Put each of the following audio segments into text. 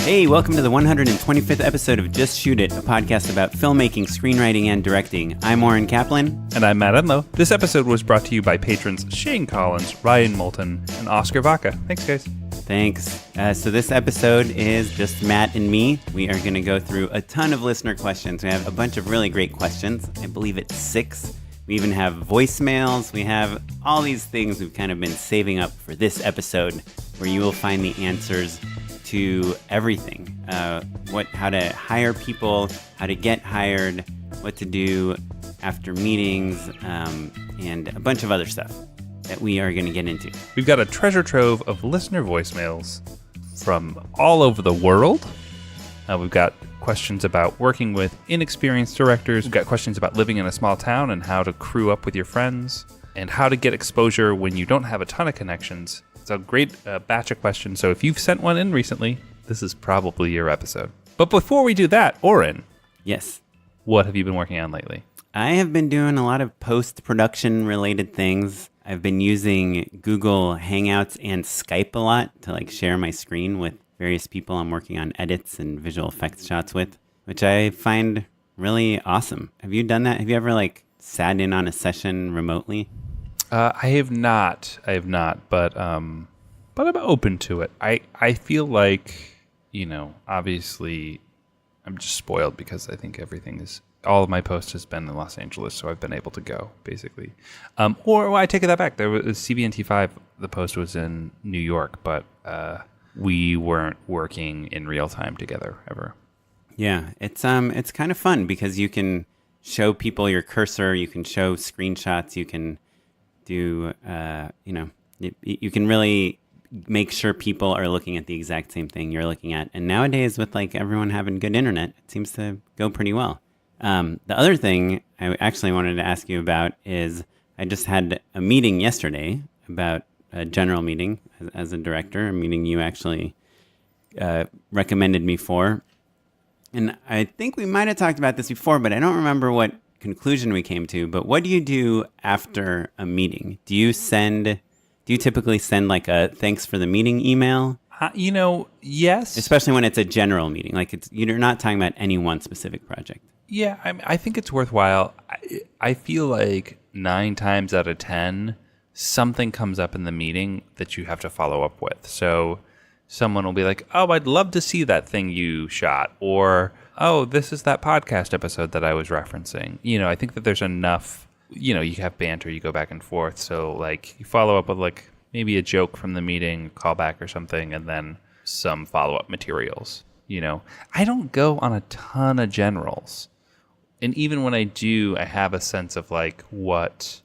Hey, welcome to the 125th episode of Just Shoot It, a podcast about filmmaking, screenwriting, and directing. I'm Oren Kaplan. And I'm Matt and Oren. This episode was brought to you by patrons Shane Collins, Ryan Moulton, and Oscar Vaca. Thanks, guys. Thanks. So this episode is just Matt and me. We are going to go through a ton of listener questions. We have a bunch of really great questions. I believe it's 6. We even have voicemails. We have all these things we've kind of been saving up for this episode, where you will find the answers to everything. How to hire people, how to get hired, what to do after meetings, and a bunch of other stuff that we are going to get into. We've got a treasure trove of listener voicemails from all over the world. We've got questions about working with inexperienced directors. We've got questions about living in a small town and how to crew up with your friends, and how to get exposure when you don't have a ton of connections. It's a great batch of questions, so if you've sent one in recently, this is probably your episode. But before we do that, Oren. Yes. What have you been working on lately? I have been doing a lot of post-production related things. I've been using Google Hangouts and Skype a lot to share my screen with various people I'm working on edits and visual effects shots with, which I find really awesome. Have you done that? Have you ever sat in on a session remotely? I have not, but I'm open to it. I feel like, obviously I'm just spoiled because I think all of my post has been in Los Angeles, so I've been able to go, basically. Or I take that back. There was CBNT5, the post was in New York, but we weren't working in real time together ever. Yeah, it's kind of fun because you can show people your cursor, you can show screenshots, you can do, you can really make sure people are looking at the exact same thing you're looking at. And nowadays, with everyone having good internet, it seems to go pretty well. The other thing I actually wanted to ask you about is I just had a meeting yesterday about a general meeting as a director, a meeting you actually recommended me for. And I think we might have talked about this before, but I don't remember what conclusion we came to. But what do you do after a meeting? Do you typically send a thanks for the meeting email? Yes. Especially when it's a general meeting, you're not talking about any one specific project. Yeah, I think it's worthwhile. I feel like 9 times out of 10, something comes up in the meeting that you have to follow up with. So someone will be like, oh, I'd love to see that thing you shot. Or, oh, this is that podcast episode that I was referencing. I think that there's enough, you have banter, you go back and forth. So you follow up with maybe a joke from the meeting, callback or something, and then some follow-up materials. I don't go on a ton of generals. And even when I do, I have a sense of what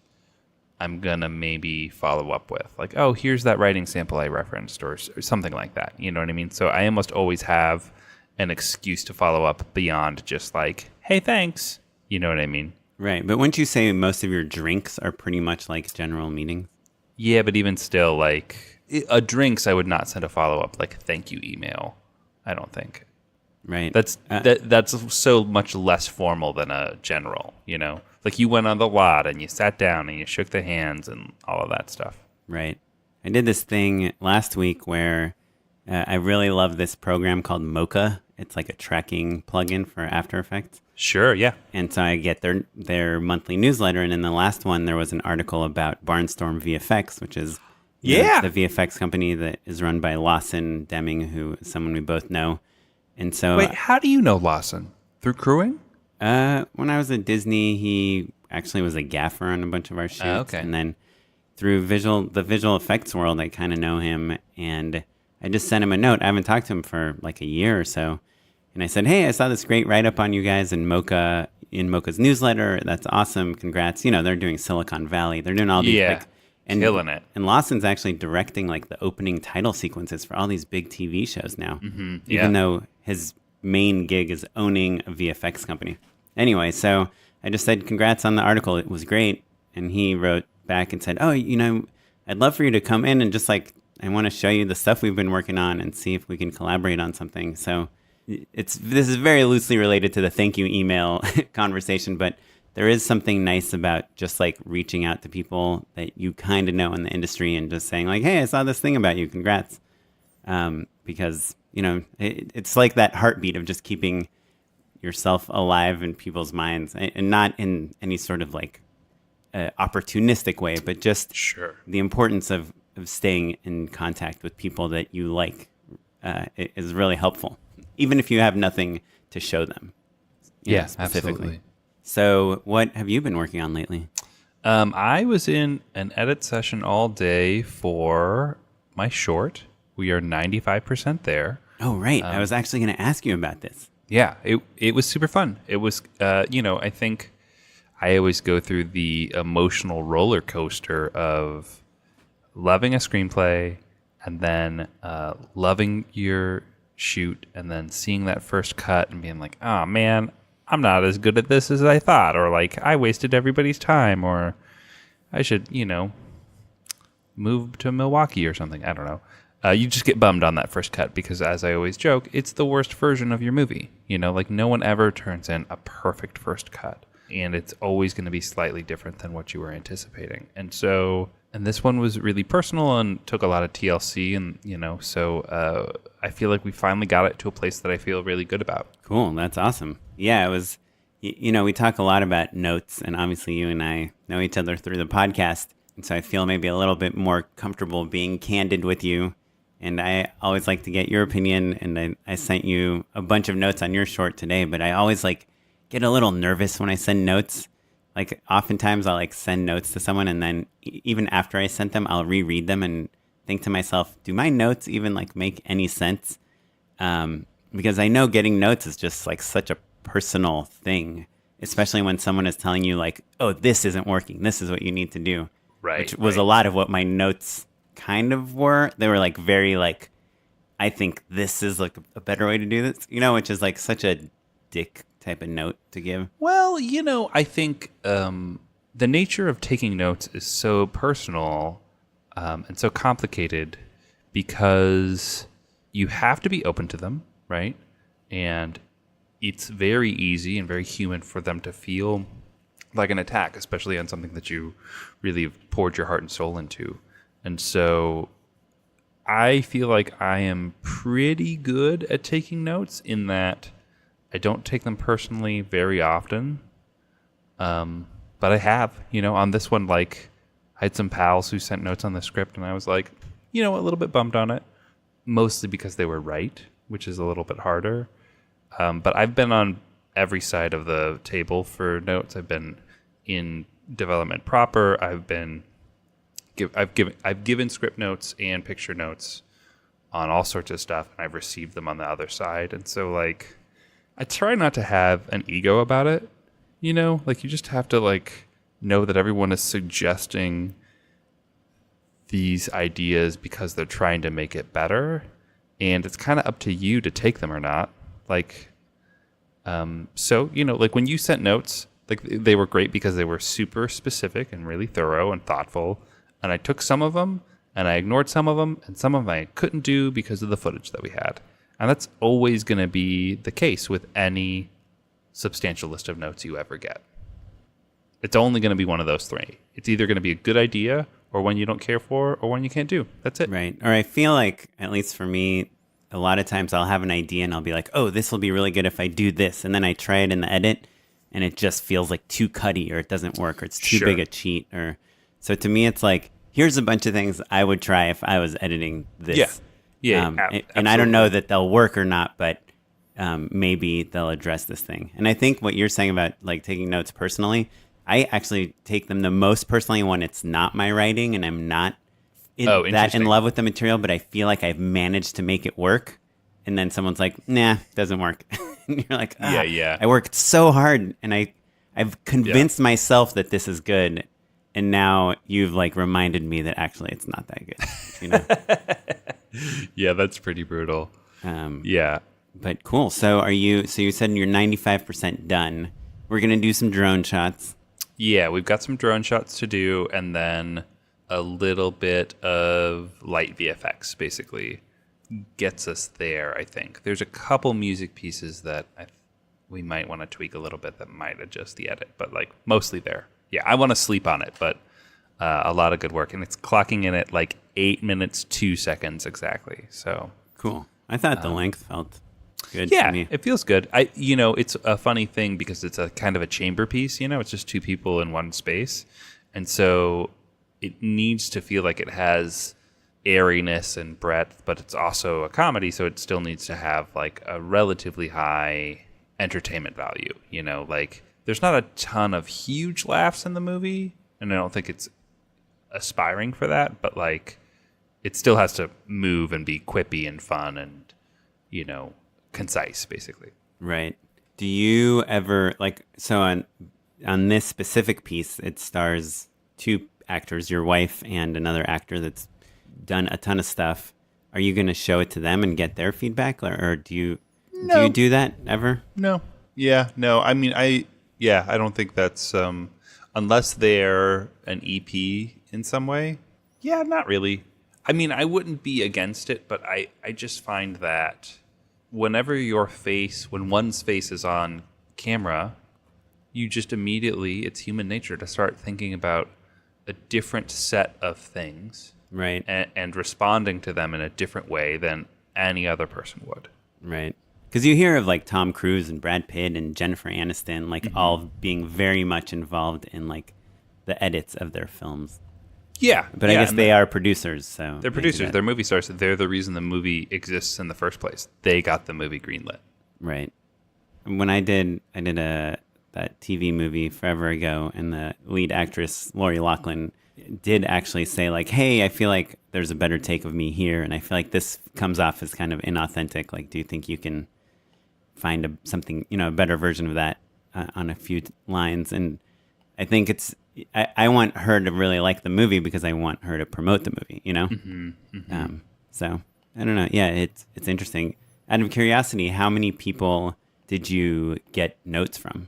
I'm going to maybe follow up with. Oh, here's that writing sample I referenced or something like that. You know what I mean? So I almost always have an excuse to follow up beyond just hey, thanks. You know what I mean? Right. But wouldn't you say most of your drinks are pretty much like general meetings? Yeah, but even still, a drinks, I would not send a follow-up thank you email. I don't think. Right. That's so much less formal than a general, you went on the lot and you sat down and you shook the hands and all of that stuff. Right. I did this thing last week where I really love this program called Mocha. It's a tracking plugin for After Effects. Sure, yeah. And so I get their monthly newsletter, and in the last one there was an article about Barnstorm VFX, which is the VFX company that is run by Lawson Deming, who is someone we both know. And so, wait, how do you know Lawson? Through crewing? When I was at Disney, he actually was a gaffer on a bunch of our shoots. Okay. And then through the visual effects world, I kind of know him. And I just sent him a note. I haven't talked to him for a year or so. And I said, hey, I saw this great write-up on you guys in Mocha's newsletter. That's awesome. Congrats. They're doing Silicon Valley. They're doing all these killing it. And Lawson's actually directing the opening title sequences for all these big TV shows now. Mm-hmm. Even though his main gig is owning a VFX company. Anyway, so I just said, congrats on the article. It was great. And he wrote back and said, oh, I'd love for you to come in and just I want to show you the stuff we've been working on and see if we can collaborate on something. So this is very loosely related to the thank you email conversation, but there is something nice about just reaching out to people that you kind of know in the industry and just saying hey, I saw this thing about you. Congrats. Because it's like that heartbeat of just keeping yourself alive in people's minds, and not in any sort of like opportunistic way, but just Sure. the importance of staying in contact with people that you like is really helpful, even if you have nothing to show them. Specifically. Absolutely. So what have you been working on lately? I was in an edit session all day for my short. We are 95% there. Oh, right. I was actually going to ask you about this. Yeah, it was super fun. It was, I think I always go through the emotional roller coaster of loving a screenplay and then loving your shoot and then seeing that first cut and being like, oh, man, I'm not as good at this as I thought, or like I wasted everybody's time, or I should, move to Milwaukee or something. I don't know. You just get bummed on that first cut because, as I always joke, it's the worst version of your movie. Like no one ever turns in a perfect first cut, and it's always going to be slightly different than what you were anticipating. And this one was really personal and took a lot of TLC, and so I feel like we finally got it to a place that I feel really good about. Cool, that's awesome. Yeah, it was. We talk a lot about notes, and obviously you and I know each other through the podcast, and so I feel maybe a little bit more comfortable being candid with you. And I always like to get your opinion, and I sent you a bunch of notes on your short today, but I always get a little nervous when I send notes. Like oftentimes I'll send notes to someone, and then even after I sent them, I'll reread them and think to myself, do my notes even make any sense? Because I know getting notes is just such a personal thing, especially when someone is telling you oh, this isn't working, this is what you need to do. Right. Which was a lot of what my notes kind of were. They were very I think this is a better way to do this, which is such a dick type of note to give. Well, I think the nature of taking notes is so personal and so complicated because you have to be open to them, right? And it's very easy and very human for them to feel like an attack, especially on something that you really have poured your heart and soul into. And so I feel like I am pretty good at taking notes in that I don't take them personally very often. But I have, on this one, I had some pals who sent notes on the script and I was a little bit bummed on it, mostly because they were right, which is a little bit harder. But I've been on every side of the table for notes. I've been in development proper. I've given script notes and picture notes on all sorts of stuff, and I've received them on the other side. And so I try not to have an ego about it, you just have to know that everyone is suggesting these ideas because they're trying to make it better, and it's kind of up to you to take them or not. So when you sent notes, they were great because they were super specific and really thorough and thoughtful. And I took some of them and I ignored some of them, and some of them I couldn't do because of the footage that we had. And that's always going to be the case with any substantial list of notes you ever get. It's only going to be one of those three. It's either going to be a good idea or one you don't care for or one you can't do. That's it. Right. Or I feel at least for me, a lot of times I'll have an idea and I'll be oh, this will be really good if I do this. And then I try it in the edit and it just feels too cutty, or it doesn't work, or it's too big a cheat. So to me, it's here's a bunch of things I would try if I was editing this. Yeah. And I don't know that they'll work or not, but maybe they'll address this thing. And I think what you're saying about taking notes personally, I actually take them the most personally when it's not my writing and I'm not that in love with the material, but I feel I've managed to make it work. And then someone's nah, doesn't work. And you're yeah. I worked so hard and I've convinced myself that this is good. And now you've reminded me that actually it's not that good. Yeah, that's pretty brutal. Yeah. But cool. So you said you're 95% done. We're going to do some drone shots. Yeah, we've got some drone shots to do, and then a little bit of light VFX basically gets us there, I think. There's a couple music pieces that we might want to tweak a little bit that might adjust the edit, but mostly there. Yeah, I want to sleep on it, but a lot of good work. And it's clocking in at 8 minutes, 2 seconds exactly. So cool. I thought the length felt good Yeah, to me. it feels good. It's a funny thing because it's a kind of a chamber piece. It's just two people in one space, and so it needs to feel like it has airiness and breadth, but it's also a comedy, so it still needs to have like a relatively high entertainment value. Like there's not a ton of huge laughs in the movie, and I don't think it's aspiring for that, but like it still has to move and be quippy and fun and concise, basically. Right. Do you ever on this specific piece, it stars two actors, your wife and another actor that's done a ton of stuff. Are you going to show it to them and get their feedback, or do you do that ever? No. Yeah. No. I mean, I don't think that's unless they're an EP in some way. Yeah, not really. I mean, I wouldn't be against it, but I just find that when one's face is on camera, you just immediately, it's human nature to start thinking about a different set of things. Right. And responding to them in a different way than any other person would. Right. Because you hear of like Tom Cruise and Brad Pitt and Jennifer Aniston, like all being very much involved in like the edits of their films. Yeah. But I guess they are producers, so. They're producers. They're movie stars. They're the reason the movie exists in the first place. They got the movie greenlit. Right. When I did that TV movie forever ago, and the lead actress, Lori Loughlin, did actually say like, hey, I feel like there's a better take of me here, and I feel like this comes off as kind of inauthentic. Like, do you think you can find a better version of that on a few lines? And I think I want her to really like the movie because I want her to promote the movie, So I don't know. Yeah, it's interesting. Out of curiosity, how many people did you get notes from?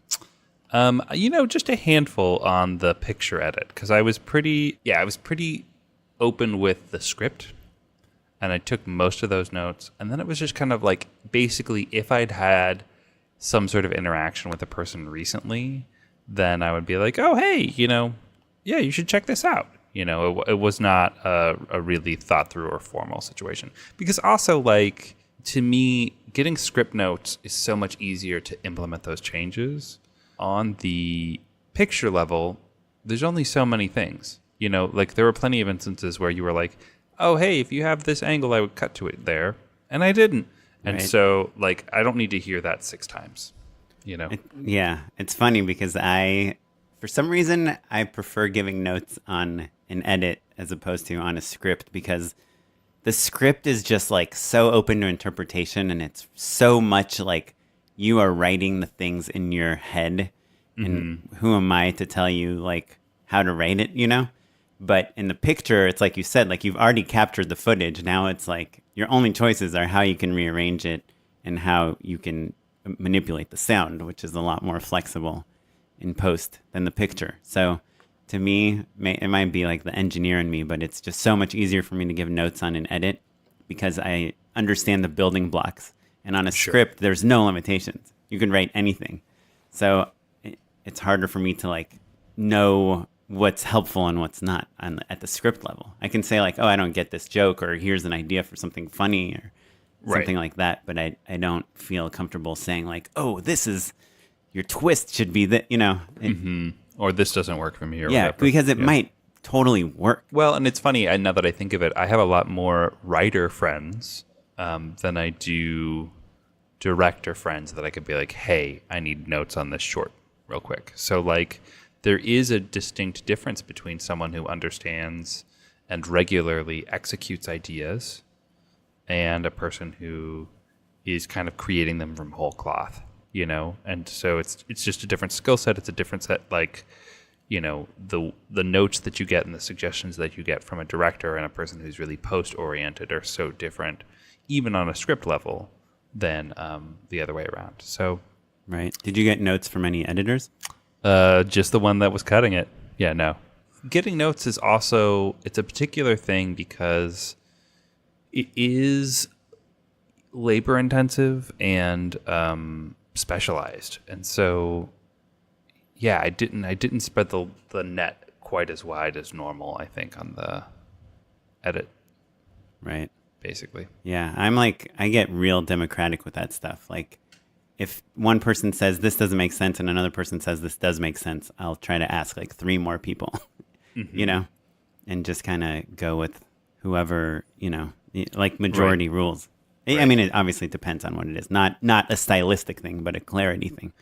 Just a handful on the picture edit, because I was pretty open with the script, and I took most of those notes, and then it was just kind of like, basically, if I'd had some sort of interaction with a person recently, then I would be like, oh, hey, yeah, you should check this out. It was not a really thought through or formal situation, because also, like, to me, getting script notes is so much easier to implement those changes. On the picture level, there's only so many things. Like there were plenty of instances where you were like, oh, hey, if you have this angle, I would cut to it there. And I didn't. And so, like, I don't need to hear that 6 times, It's funny because for some reason, I prefer giving notes on an edit as opposed to on a script, because the script is just like so open to interpretation, and it's so much like you are writing the things in your head, and who am I to tell you like how to write it, But in the picture, it's like you said, like you've already captured the footage. Now it's like your only choices are how you can rearrange it and how you can manipulate the sound, which is a lot more flexible in post than the picture. So to me, it might be like the engineer in me, but it's just so much easier for me to give notes on an edit because I understand the building blocks. And on a script, there's no limitations. You can write anything. So it's harder for me to like know what's helpful and what's not at the script level. I can say like, oh, I don't get this joke, or here's an idea for something funny or something like that. But I don't feel comfortable saying like, oh, this is your twist should be that, Or this doesn't work for me or yeah, whatever. because it might totally work. Well, and it's funny, now that I think of it, I have a lot more writer friends than I do director friends that I could be like, hey, I need notes on this short real quick. So like there is a distinct difference between someone who understands and regularly executes ideas and a person who is kind of creating them from whole cloth, And so it's just a different skill set. It's a different set, like, the notes that you get and the suggestions that you get from a director and a person who's really post-oriented are so different, even on a script level, than the other way around. So, right. Did you get notes from any editors? Just the one that was cutting it. Yeah, no. Getting notes is also, it's a particular thing because it is labor intensive and specialized. And so, yeah, I didn't spread the net quite as wide as normal, I think, on the edit. Right. basically. Yeah, I get real democratic with that stuff. Like, if one person says this doesn't make sense and another person says this does make sense, I'll try to ask like 3 more people, and just kind of go with whoever, like majority rules. Right. I mean, it obviously depends on what it is. Not a stylistic thing, but a clarity thing.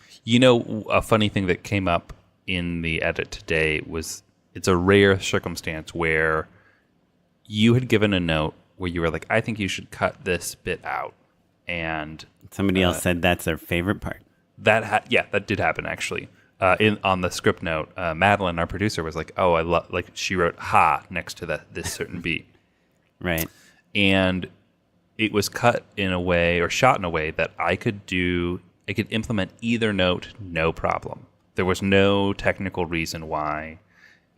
A funny thing that came up in the edit today was it's a rare circumstance where you had given a note where you were like, I think you should cut this bit out. And somebody else said that's their favorite part. That did happen actually. On the script note, Madeline, our producer, was like, "Oh, I love." Like she wrote "ha" next to this certain beat, right? And it was cut in a way or shot in a way that I could implement either note, no problem. There was no technical reason why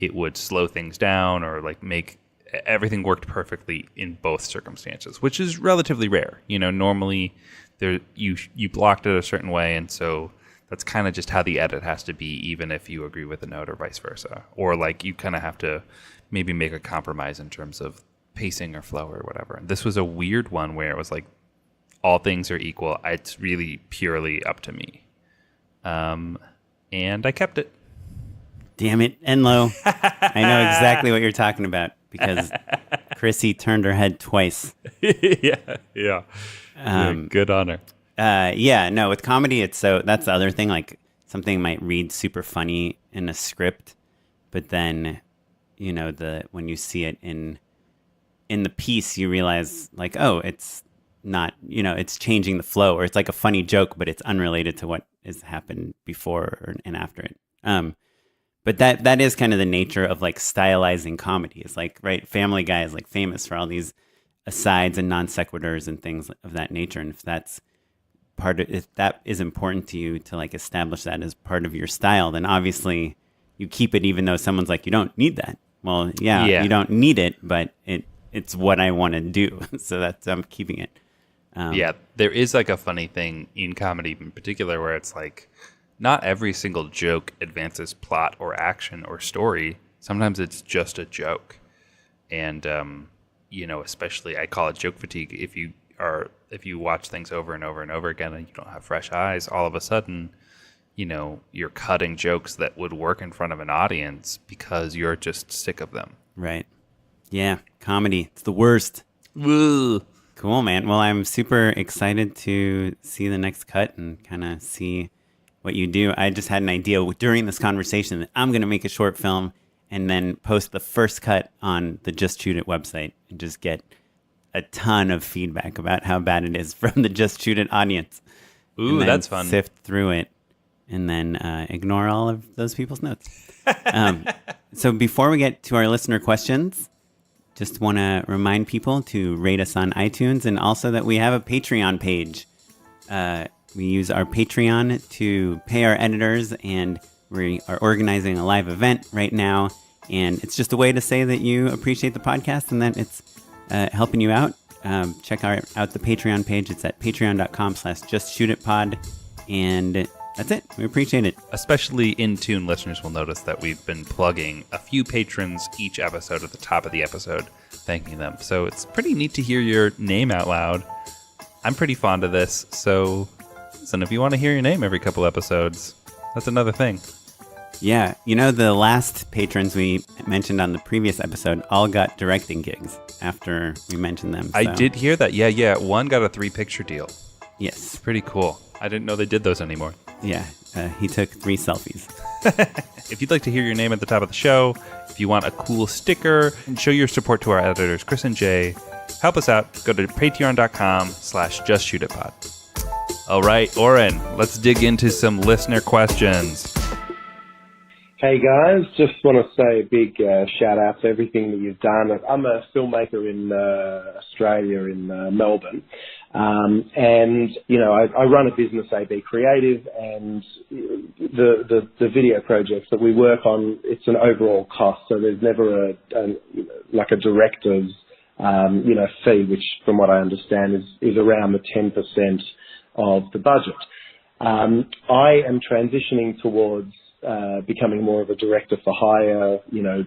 it would slow things down or like make. Everything worked perfectly in both circumstances, which is relatively rare. Normally you blocked it a certain way, and so that's kind of just how the edit has to be, even if you agree with the note or vice versa. Or like you kind of have to maybe make a compromise in terms of pacing or flow or whatever. This was a weird one where it was like all things are equal. It's really purely up to me. And I kept it. Damn it, Enlo. I know exactly what you're talking about. Because Chrissy turned her head twice. Yeah. Good on her. No, with comedy, that's the other thing. Like something might read super funny in a script, but then, when you see it in the piece, you realize like, oh, it's not, it's changing the flow, or it's like a funny joke, but it's unrelated to what has happened before and after it. But that is kind of the nature of like stylizing comedy. It's like, right, Family Guy is like famous for all these asides and non sequiturs and things of that nature. And if that is important to you to like establish that as part of your style, then obviously you keep it, even though someone's like, you don't need that. Well, yeah. You don't need it, but it's what I want to do. So I'm keeping it. There is like a funny thing in comedy in particular where it's like, not every single joke advances plot or action or story. Sometimes it's just a joke. And, especially I call it joke fatigue. If you watch things over and over and over again and you don't have fresh eyes, all of a sudden, you're cutting jokes that would work in front of an audience because you're just sick of them. Right. Yeah. Comedy. It's the worst. Woo. Cool, man. Well, I'm super excited to see the next cut and kind of see what you do. I just had an idea during this conversation that I'm going to make a short film and then post the first cut on the Just Shoot It website and just get a ton of feedback about how bad it is from the Just Shoot It audience. Ooh, that's fun. Sift through it and then ignore all of those people's notes. So before we get to our listener questions, just want to remind people to rate us on iTunes and also that we have a Patreon page. We use our Patreon to pay our editors, and we are organizing a live event right now. And it's just a way to say that you appreciate the podcast and that it's helping you out. Check out the Patreon page. It's at patreon.com/justshootitpod. And that's it. We appreciate it. Especially in-tune listeners will notice that we've been plugging a few patrons each episode at the top of the episode, thanking them. So it's pretty neat to hear your name out loud. I'm pretty fond of this, so listen, if you want to hear your name every couple episodes, that's another thing. Yeah, the last patrons we mentioned on the previous episode all got directing gigs after we mentioned them. So. I did hear that. Yeah. One got a 3-picture deal. Yes. It's pretty cool. I didn't know they did those anymore. Yeah, he took 3 selfies. If you'd like to hear your name at the top of the show, if you want a cool sticker, and show your support to our editors, Chris and Jay, help us out. Go to patreon.com/justshootitpod. All right, Oren, let's dig into some listener questions. Hey guys, just want to say a big shout out to everything that you've done. I'm a filmmaker in Australia, in Melbourne, and I run a business, AB Creative, and the video projects that we work on, it's an overall cost, so there's never a director's fee, which from what I understand is around the 10% of the budget. I am transitioning towards becoming more of a director for hire,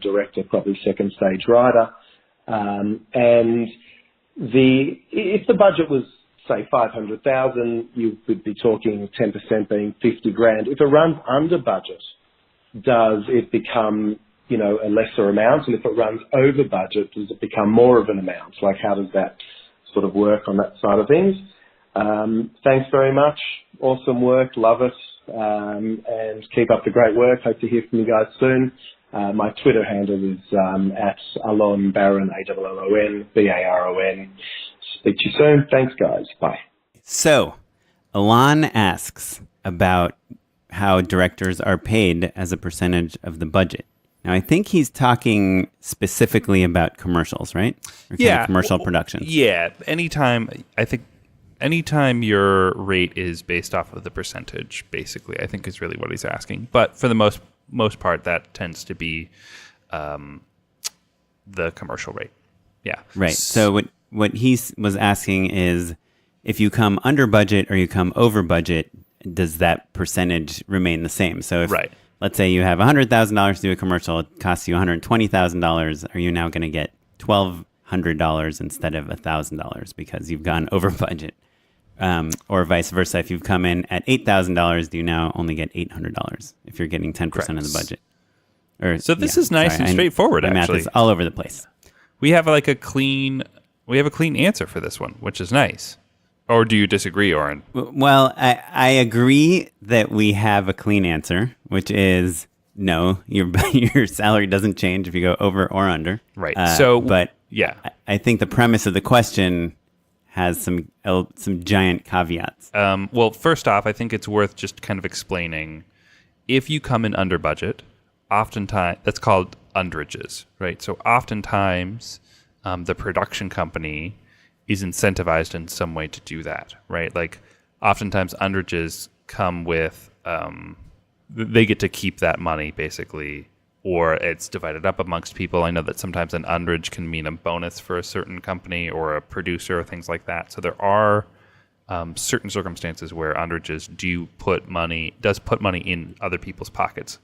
director, probably second stage writer. And if the budget was, say, 500,000, you would be talking 10% being 50 grand. If it runs under budget, does it become, a lesser amount? And if it runs over budget, does it become more of an amount? Like, how does that sort of work on that side of things? Thanks very much. Awesome work. Love it. And keep up the great work. Hope to hear from you guys soon. My Twitter handle is at Alon Baron, Allon Baron. Speak to you soon. Thanks, guys. Bye. So, Alon asks about how directors are paid as a percentage of the budget. Now, I think he's talking specifically about commercials, right? Or kind of commercial productions. Yeah. Anytime your rate is based off of the percentage, basically, I think is really what he's asking. But for the most part, that tends to be the commercial rate. Yeah. Right. So what he was asking is, if you come under budget or you come over budget, does that percentage remain the same? So if, let's say you have $100,000 to do a commercial, it costs you $120,000, are you now going to get $1,200 instead of $1,000 because you've gone over budget? Or vice versa, if you've come in at $8,000, do you now only get $800 if you're getting 10% of the budget? So this is nice and straightforward, actually. Math is all over the place. We have a clean answer for this one, which is nice. Or do you disagree, Oren? Well, I agree that we have a clean answer, which is no, your salary doesn't change if you go over or under. Right. But I think the premise of the question has some giant caveats. Well, first off, I think it's worth just kind of explaining. If you come in under budget, oftentimes that's called underages, right? So oftentimes the production company is incentivized in some way to do that, right? Like oftentimes underages come with, they get to keep that money basically, or it's divided up amongst people. I know that sometimes an underage can mean a bonus for a certain company or a producer or things like that. So there are certain circumstances where underages put money in other people's pockets.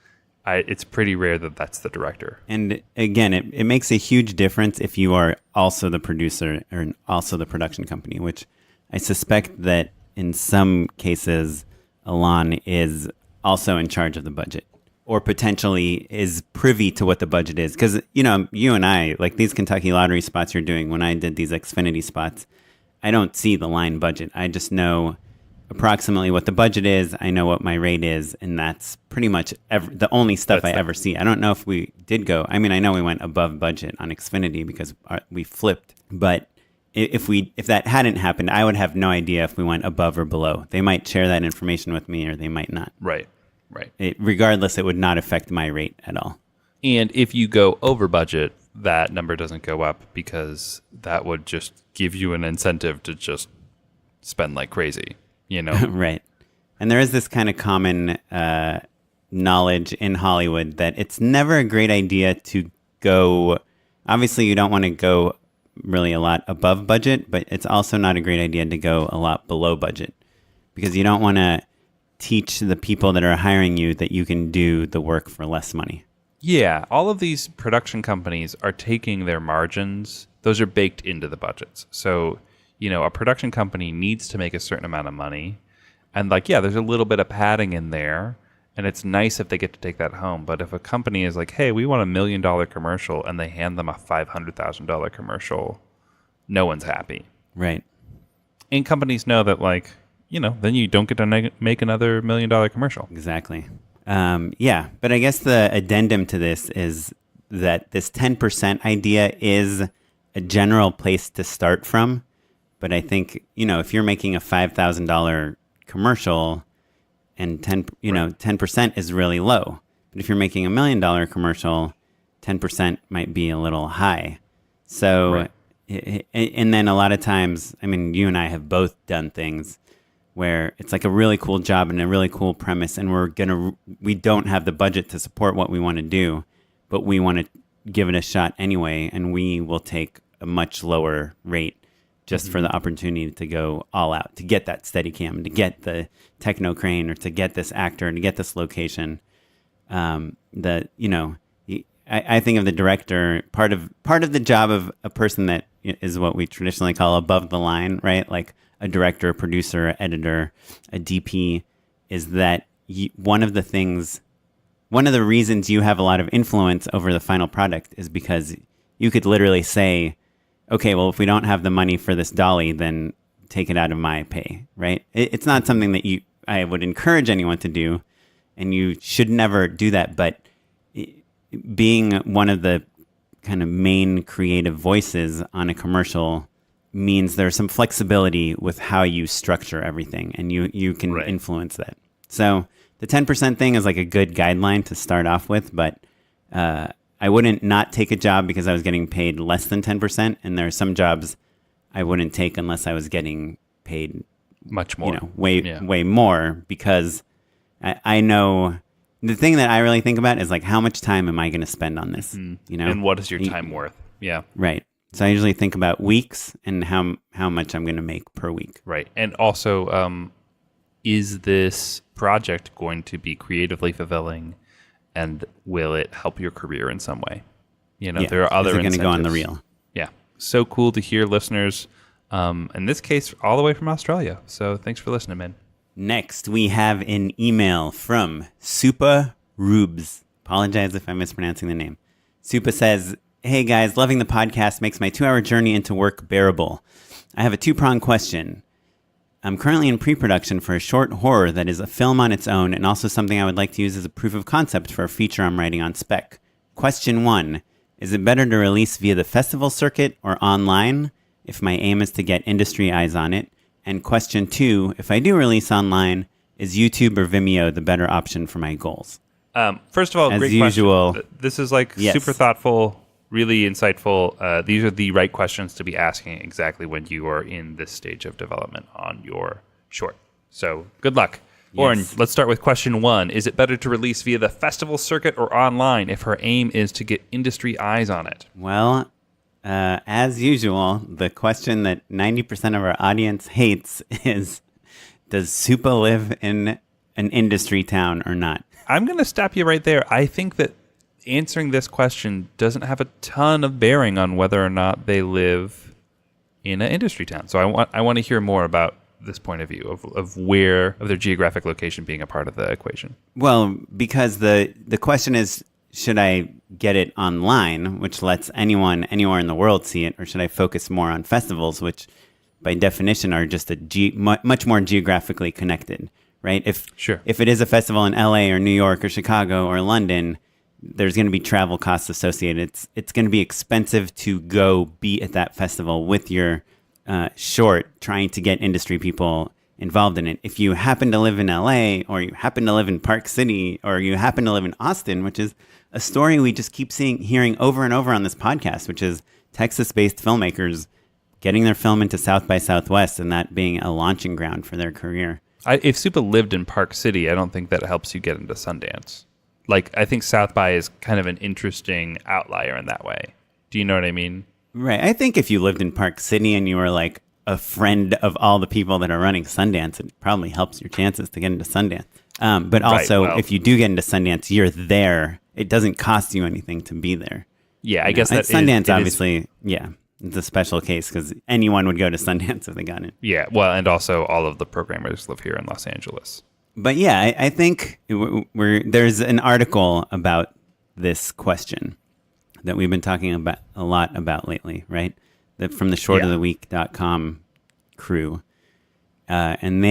It's pretty rare that that's the director. And again, it makes a huge difference if you are also the producer or also the production company, which I suspect that in some cases, Alon is also in charge of the budget or potentially is privy to what the budget is. Because, you and I, like these Kentucky Lottery spots you're doing, when I did these Xfinity spots, I don't see the line budget. I just know approximately what the budget is. I know what my rate is, and that's pretty much the only stuff I ever see. I don't know if we did go. I mean, I know we went above budget on Xfinity because we flipped. But if that hadn't happened, I would have no idea if we went above or below. They might share that information with me, or they might not. Right. Regardless, it would not affect my rate at all. And if you go over budget, that number doesn't go up because that would just give you an incentive to just spend like crazy. Right. And there is this kind of common knowledge in Hollywood that it's never a great idea to go. Obviously, you don't want to go really a lot above budget, but it's also not a great idea to go a lot below budget because you don't want to teach the people that are hiring you that you can do the work for less money. Yeah. All of these production companies are taking their margins. Those are baked into the budgets. So a production company needs to make a certain amount of money. And there's a little bit of padding in there. And it's nice if they get to take that home. But if a company is like, hey, we want $1 million commercial, and they hand them a $500,000 commercial, no one's happy. Right. And companies know that, then you don't get to make another $1 million commercial. Exactly. But I guess the addendum to this is that this 10% idea is a general place to start from. But I think, if you're making a $5,000 commercial and 10% is really low. But if you're making $1 million commercial, 10% might be a little high. So, and then a lot of times, I mean, you and I have both done things where it's like a really cool job and a really cool premise, and we don't have the budget to support what we want to do, but we want to give it a shot anyway, and we will take a much lower rate just for the opportunity to go all out, to get that Steadicam, to get the techno crane, or to get this actor, to get this location. I I think of the director, part of the job of a person that is what we traditionally call above the line, right? Like a director, a producer, an editor, a DP, is that one of the reasons you have a lot of influence over the final product is because you could literally say, okay, well, if we don't have the money for this dolly, then take it out of my pay, right? It's not something that I would encourage anyone to do, and you should never do that. But being one of the kind of main creative voices on a commercial means there's some flexibility with how you structure everything, and you can influence that. So the 10% thing is like a good guideline to start off with, but I wouldn't not take a job because I was getting paid less than 10%, and there are some jobs I wouldn't take unless I was getting paid much more, way more, because I know the thing that I really think about is like, how much time am I going to spend on this? And what is your time worth? Yeah. Right. So I usually think about weeks and how much I'm going to make per week. Right. And also, is this project going to be creatively fulfilling, and will it help your career in some way? There are other incentives. Is it going to go on the reel? Yeah. So cool to hear, listeners. In this case, all the way from Australia. So thanks for listening, man. Next, we have an email from Supa Rubes. Apologize if I'm mispronouncing the name. Supa says, "Hey guys, loving the podcast makes my 2-hour journey into work bearable. I have a 2-pronged question. I'm currently in pre-production for a short horror that is a film on its own and also something I would like to use as a proof of concept for a feature I'm writing on spec. Question 1, is it better to release via the festival circuit or online if my aim is to get industry eyes on it? And question 2, if I do release online, is YouTube or Vimeo the better option for my goals?" First of all, as great usual, question. This is super thoughtful, really insightful. These are the right questions to be asking exactly when you are in this stage of development on your short. So good luck. Yes. Oren, let's start with question 1. Is it better to release via the festival circuit or online if her aim is to get industry eyes on it? Well, as usual, the question that 90% of our audience hates is, does Supa live in an industry town or not? I'm going to stop you right there. I think that answering this question doesn't have a ton of bearing on whether or not they live in an industry town. So I want to hear more about this point of view of their geographic location being a part of the equation. Well, because the question is, should I get it online, which lets anyone anywhere in the world see it, or should I focus more on festivals, which by definition are just much more geographically connected, right? If it is a festival in LA or New York or Chicago or London, there's going to be travel costs associated. It's going to be expensive to go be at that festival with your short, trying to get industry people involved in it. If you happen to live in LA, or you happen to live in Park City, or you happen to live in Austin, which is a story we just keep hearing over and over on this podcast, which is Texas-based filmmakers getting their film into South by Southwest and that being a launching ground for their career. If Supa lived in Park City, I don't think that helps you get into Sundance. I think South by is kind of an interesting outlier in that way. Do you know what I mean? Right. I think if you lived in Park City and you were like a friend of all the people that are running Sundance, it probably helps your chances to get into Sundance. But also, if you do get into Sundance, you're there. It doesn't cost you anything to be there. Yeah, I guess that Sundance, obviously, it's a special case because anyone would go to Sundance if they got it. Yeah, well, and also all of the programmers live here in Los Angeles. But yeah, I think there's an article about this question that we've been talking about a lot about lately, right? From the shortoftheweek.com crew. And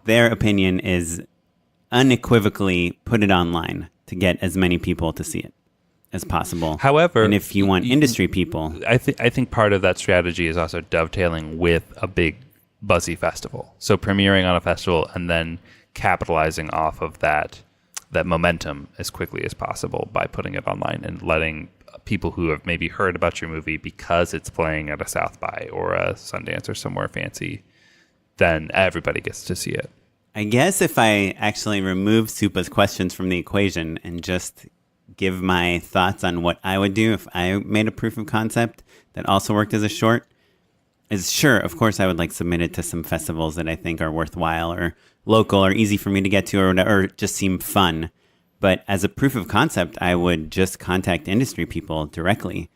their opinion is unequivocally put it online to get as many people to see it as possible. However, and if you want industry people, I think part of that strategy is also dovetailing with a big buzzy festival. So premiering on a festival and then capitalizing off of that momentum as quickly as possible by putting it online and letting people who have maybe heard about your movie because it's playing at a South by or a Sundance or somewhere fancy, then everybody gets to see it. I guess if I actually remove Supa's questions from the equation and just give my thoughts on what I would do if I made a proof of concept that also worked as a short, is sure, of course, I would submit it to some festivals that I think are worthwhile or local or easy for me to get to or just seem fun. But as a proof of concept, I would just contact industry people directly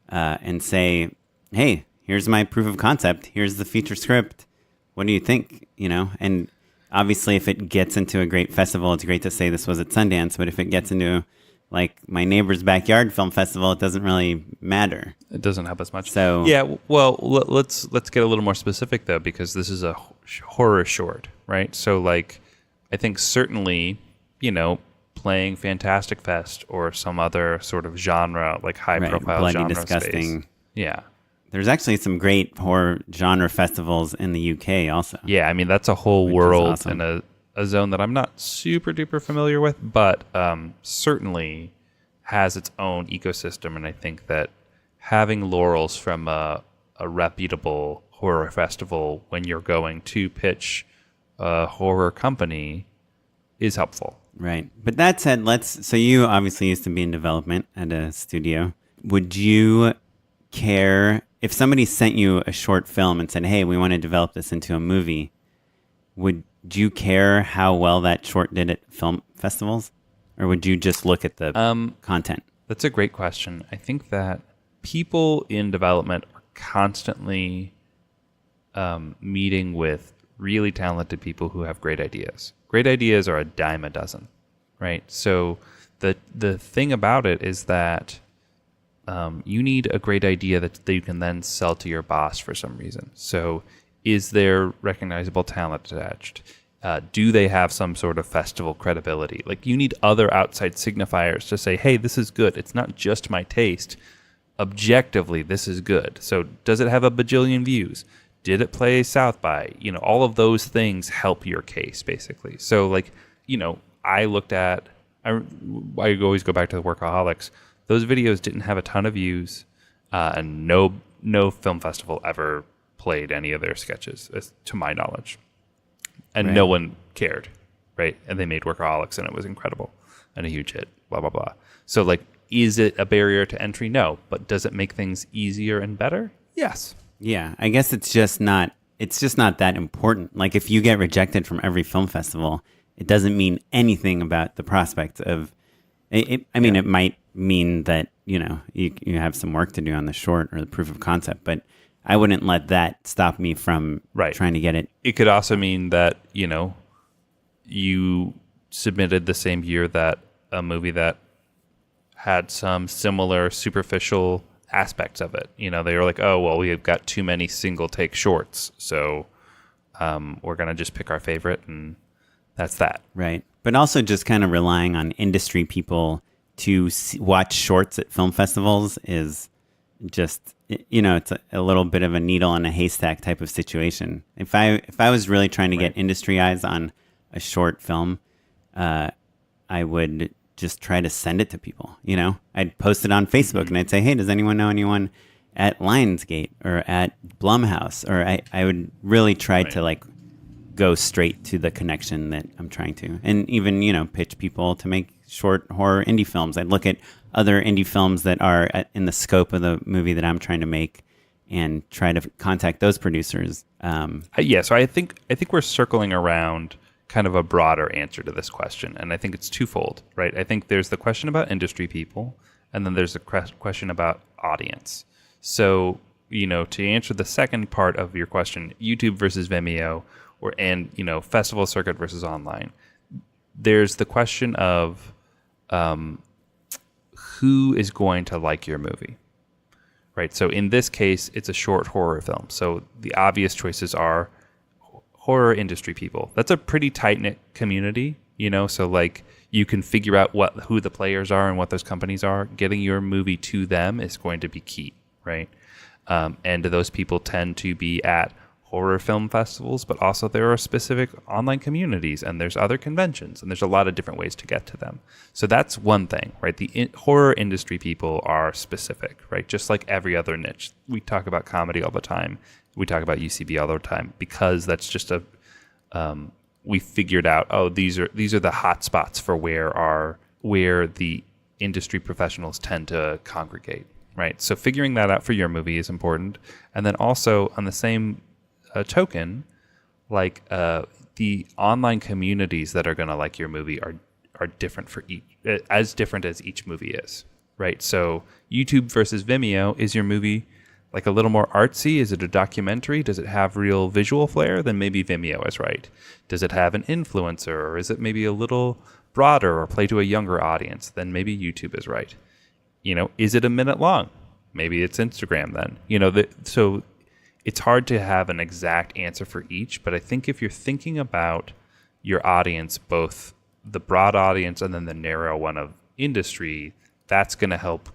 and say, hey, here's my proof of concept. Here's the feature script. What do you think? And obviously if it gets into a great festival, it's great to say this was at Sundance. But if it gets into like my neighbor's backyard film festival, it doesn't really matter. It doesn't help as much. So yeah, well, let's get a little more specific though, because this is a horror short, right? So like, I think certainly, playing Fantastic Fest or some other sort of genre, like high-profile Bloody genre Disgusting. space. Yeah. There's actually some great horror genre festivals in the UK also. Yeah, I mean, that's a whole world awesome. and a zone that I'm not super duper familiar with, but certainly has its own ecosystem. And I think that having laurels from a reputable horror festival when you're going to pitch a horror company is helpful. Right. But that said, so you obviously used to be in development at a studio. Would you care if somebody sent you a short film and said, hey, we want to develop this into a movie? Would you care how well that short did at film festivals? Or would you just look at the content? That's a great question. I think that people in development are constantly meeting with really talented people who have great ideas. Great ideas are a dime a dozen, right? So the thing about it is that you need a great idea that you can then sell to your boss for some reason. So is there recognizable talent attached? Do they have some sort of festival credibility? Like you need other outside signifiers to say, hey, this is good. It's not just my taste. Objectively, this is good. So does it have a bajillion views? Did it play South by? All of those things help your case, basically. So, like, I looked at, I always go back to the Workaholics. Those videos didn't have a ton of views, and no film festival ever played any of their sketches, to my knowledge. And Right. no one cared, right? And they made Workaholics, and it was incredible and a huge hit, blah, blah, blah. So, like, is it a barrier to entry? No. But does it make things easier and better? Yes. Yeah, I guess it's just not that important. Like if you get rejected from every film festival, it doesn't mean anything about the prospect of it. I mean, it might mean that, you have some work to do on the short or the proof of concept, but I wouldn't let that stop me from trying to get it. It could also mean that, you submitted the same year that a movie that had some similar superficial aspects of it. They were like, oh, well, we've got too many single take shorts. So we're going to just pick our favorite and that's that. Right. But also just kind of relying on industry people to watch shorts at film festivals is just, it's a little bit of a needle in a haystack type of situation. If I was really trying to get industry eyes on a short film, I would just try to send it to people. I'd post it on Facebook and I'd say, hey, does anyone know anyone at Lionsgate or at Blumhouse? Or I would really try to like go straight to the connection that I'm trying to. And even, pitch people to make short horror indie films. I'd look at other indie films that are in the scope of the movie that I'm trying to make and try to contact those producers. So I think we're circling around kind of a broader answer to this question. And I think it's twofold, right? I think there's the question about industry people, and then there's the question about audience. So, to answer the second part of your question, YouTube versus Vimeo, and festival circuit versus online, there's the question of who is going to like your movie, right? So in this case, it's a short horror film. So the obvious choices are horror industry people. That's a pretty tight-knit community, so like you can figure out who the players are and what those companies are. Getting your movie to them is going to be key, right? And those people tend to be at horror film festivals, but also there are specific online communities and there's other conventions and there's a lot of different ways to get to them. So that's one thing, right? The horror industry people are specific, right? Just like every other niche. We talk about comedy all the time. We talk about UCB all the time because that's just we figured out, oh, these are the hot spots for where the industry professionals tend to congregate, right? So figuring that out for your movie is important. And then also on the same token, like the online communities that are going to like your movie are are different for each, as different as each movie is, right? So YouTube versus Vimeo, is your movie like a little more artsy? Is it a documentary? Does it have real visual flair? Then maybe Vimeo is right. Does it have an influencer, or is it maybe a little broader or play to a younger audience? Then maybe YouTube is right. Is it a minute long? Maybe it's Instagram then. So it's hard to have an exact answer for each, but I think if you're thinking about your audience, both the broad audience and then the narrow one of industry, that's going to help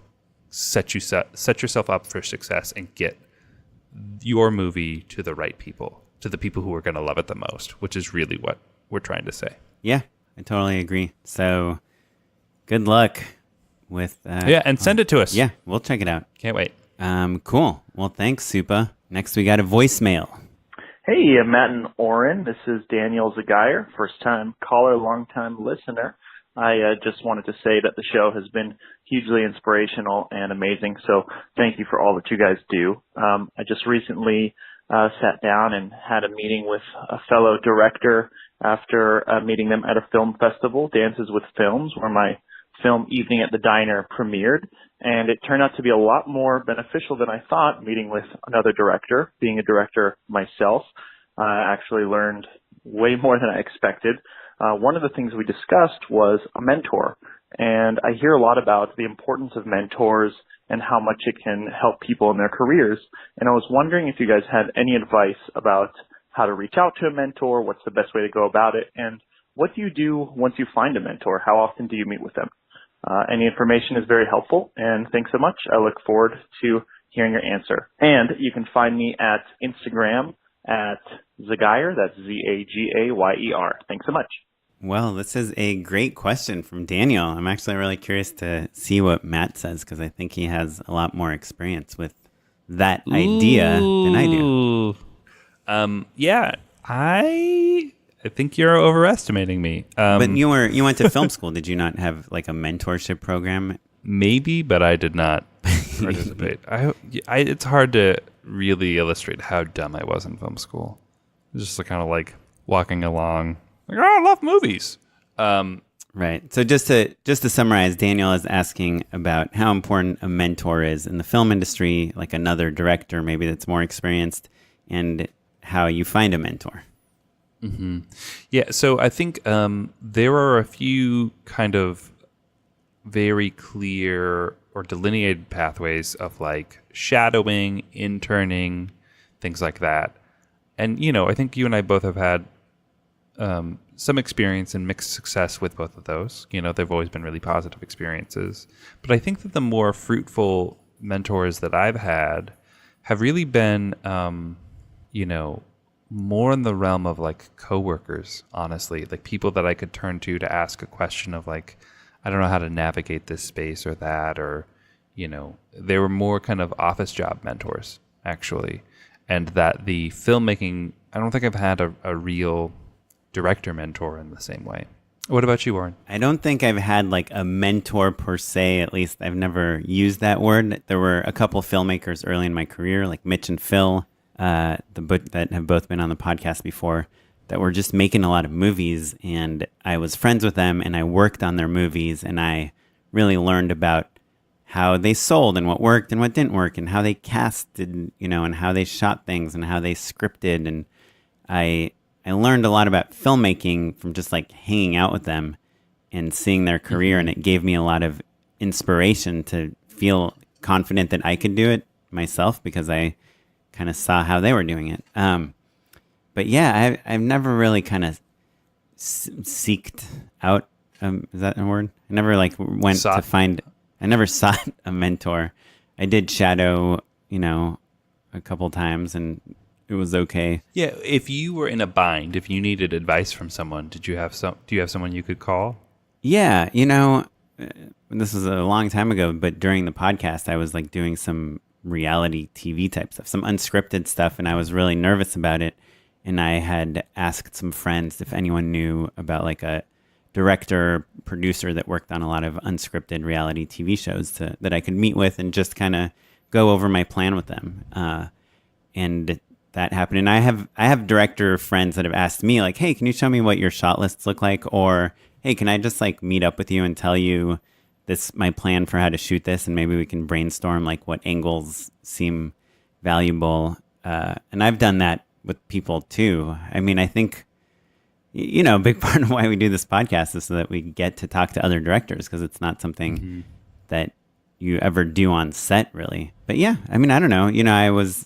set yourself up for success and get your movie to the right people, to the people who are going to love it the most, which is really what we're trying to say. Yeah, I totally agree. So good luck with and send it to us. Yeah, we'll check it out. Can't wait. Cool. Well, thanks, Supa. Next, we got a voicemail. Hey, Matt and Oren. This is Daniel Jahzzar, first-time caller, long-time listener. I just wanted to say that the show has been hugely inspirational and amazing, so thank you for all that you guys do. I just recently sat down and had a meeting with a fellow director after meeting them at a film festival, Dances with Films, where my film Evening at the Diner premiered, and it turned out to be a lot more beneficial than I thought, meeting with another director. Being a director myself, I actually learned way more than I expected. One of the things we discussed was a mentor, and I hear a lot about the importance of mentors and how much it can help people in their careers, and I was wondering if you guys had any advice about how to reach out to a mentor, what's the best way to go about it, and what do you do once you find a mentor? How often do you meet with them? Any information is very helpful, and thanks so much. I look forward to hearing your answer. And you can find me at Instagram at Zagayer, that's Zagayer. Thanks so much. Well, this is a great question from Daniel. I'm actually really curious to see what Matt says, because I think he has a lot more experience with that idea than I do. Yeah, I think you're overestimating me. But you went to film school. Did you not have like a mentorship program? Maybe, but I did not participate. It's hard to really illustrate how dumb I was in film school. It was just kind of like walking along, like, oh, I love movies. Right. So just to summarize, Daniel is asking about how important a mentor is in the film industry, like another director maybe that's more experienced, and how you find a mentor. Mm-hmm. Yeah, so I think there are a few kind of very clear or delineated pathways of like shadowing, interning, things like that. And, I think you and I both have had some experience and mixed success with both of those. They've always been really positive experiences. But I think that the more fruitful mentors that I've had have really been, more in the realm of like coworkers, honestly, like people that I could turn to ask a question of like, I don't know how to navigate this space or that, or, they were more kind of office job mentors, actually. And that the filmmaking, I don't think I've had a real director mentor in the same way. What about you, Oren? I don't think I've had like a mentor per se. At least I've never used that word. There were a couple filmmakers early in my career, like Mitch and Phil, that have both been on the podcast before, that were just making a lot of movies, and I was friends with them and I worked on their movies, and I really learned about how they sold and what worked and what didn't work, and how they casted, and how they shot things and how they scripted. And I learned a lot about filmmaking from just like hanging out with them and seeing their career. And it gave me a lot of inspiration to feel confident that I could do it myself, because I kind of saw how they were doing it. But yeah, I've never really kind of seeked out, is that a word? I never I never sought a mentor. I did shadow, a couple times, and it was okay. Yeah, if you were in a bind, if you needed advice from someone, do you have someone you could call? Yeah, this was a long time ago, but during the podcast, I was like doing some reality TV type stuff, some unscripted stuff, and I was really nervous about it. And I had asked some friends if anyone knew about like a director, producer that worked on a lot of unscripted reality TV shows that I could meet with and just kind of go over my plan with them. And that happened. And I have director friends that have asked me like, hey, can you show me what your shot lists look like? Or, hey, hey, can I just like meet up with you and tell you my plan for how to shoot this, and maybe we can brainstorm like what angles seem valuable. And I've done that with people too. I mean, I think, a big part of why we do this podcast is so that we get to talk to other directors, because it's not something that you ever do on set, really. But yeah, I mean, I don't know.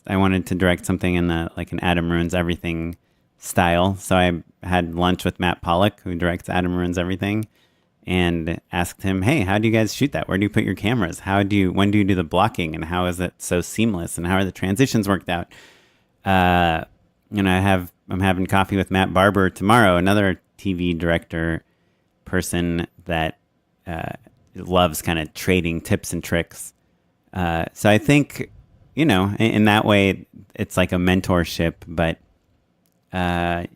I wanted to direct something in an Adam Ruins Everything style. So I had lunch with Matt Pollock, who directs Adam Ruins Everything, and asked him, hey, how do you guys shoot that? Where do you put your cameras? When do you do the blocking? And how is it so seamless? And how are the transitions worked out? I'm having coffee with Matt Barber tomorrow, another TV director person that loves kind of trading tips and tricks. So I think, in that way, it's like a mentorship. But I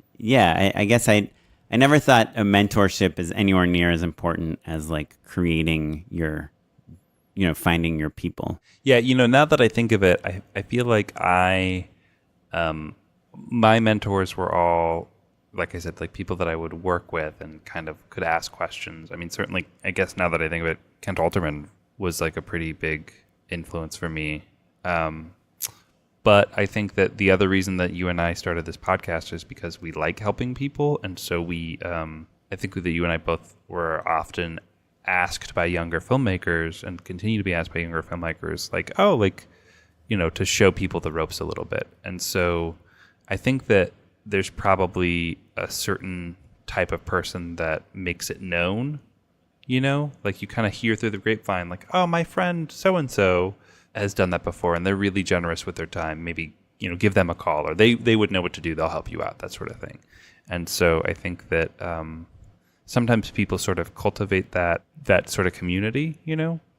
guess I never thought a mentorship is anywhere near as important as like creating finding your people. Yeah, now that I think of it, I feel like my mentors were all, like I said, like people that I would work with and kind of could ask questions. I mean, certainly, I guess now that I think of it, Kent Alterman was like a pretty big influence for me. But I think that the other reason that you and I started this podcast is because we like helping people. And so I think that you and I both were often asked by younger filmmakers and continue to be asked by younger filmmakers, to show people the ropes a little bit. And so I think that there's probably a certain type of person that makes it known, like you kind of hear through the grapevine, like, oh, my friend so-and-so has done that before, and they're really generous with their time. Maybe, give them a call, or they would know what to do. They'll help you out, that sort of thing. And so I think that sometimes people sort of cultivate that sort of community,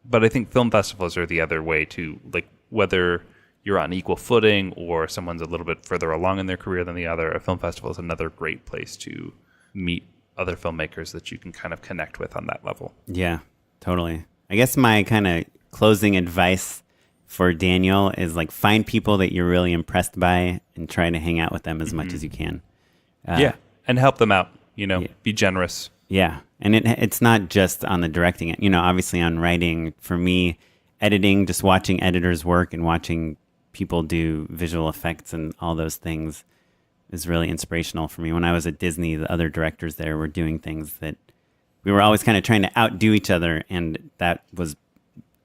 but I think film festivals are the other way to, like, whether you're on equal footing or someone's a little bit further along in their career than the other, a film festival is another great place to meet other filmmakers that you can kind of connect with on that level. Yeah, totally. I guess my kind of closing advice for Daniel is like find people that you're really impressed by and try to hang out with them as much as you can. And help them out, be generous. Yeah, and it's not just on the directing it, obviously on writing. For me, editing, just watching editors work and watching people do visual effects and all those things is really inspirational for me. When I was at Disney, the other directors there were doing things that we were always kind of trying to outdo each other, and that was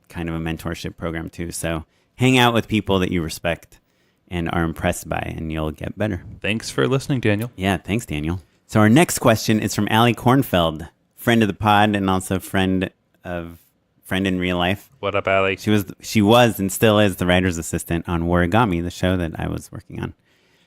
kind of a mentorship program too. So hang out with people that you respect and are impressed by, and you'll get better. Thanks for listening, Daniel. Yeah, thanks, Daniel. So our next question is from Allie Kornfeld, friend of the pod and also friend in real life. What up, Allie? She was and still is the writer's assistant on Warigami, the show that I was working on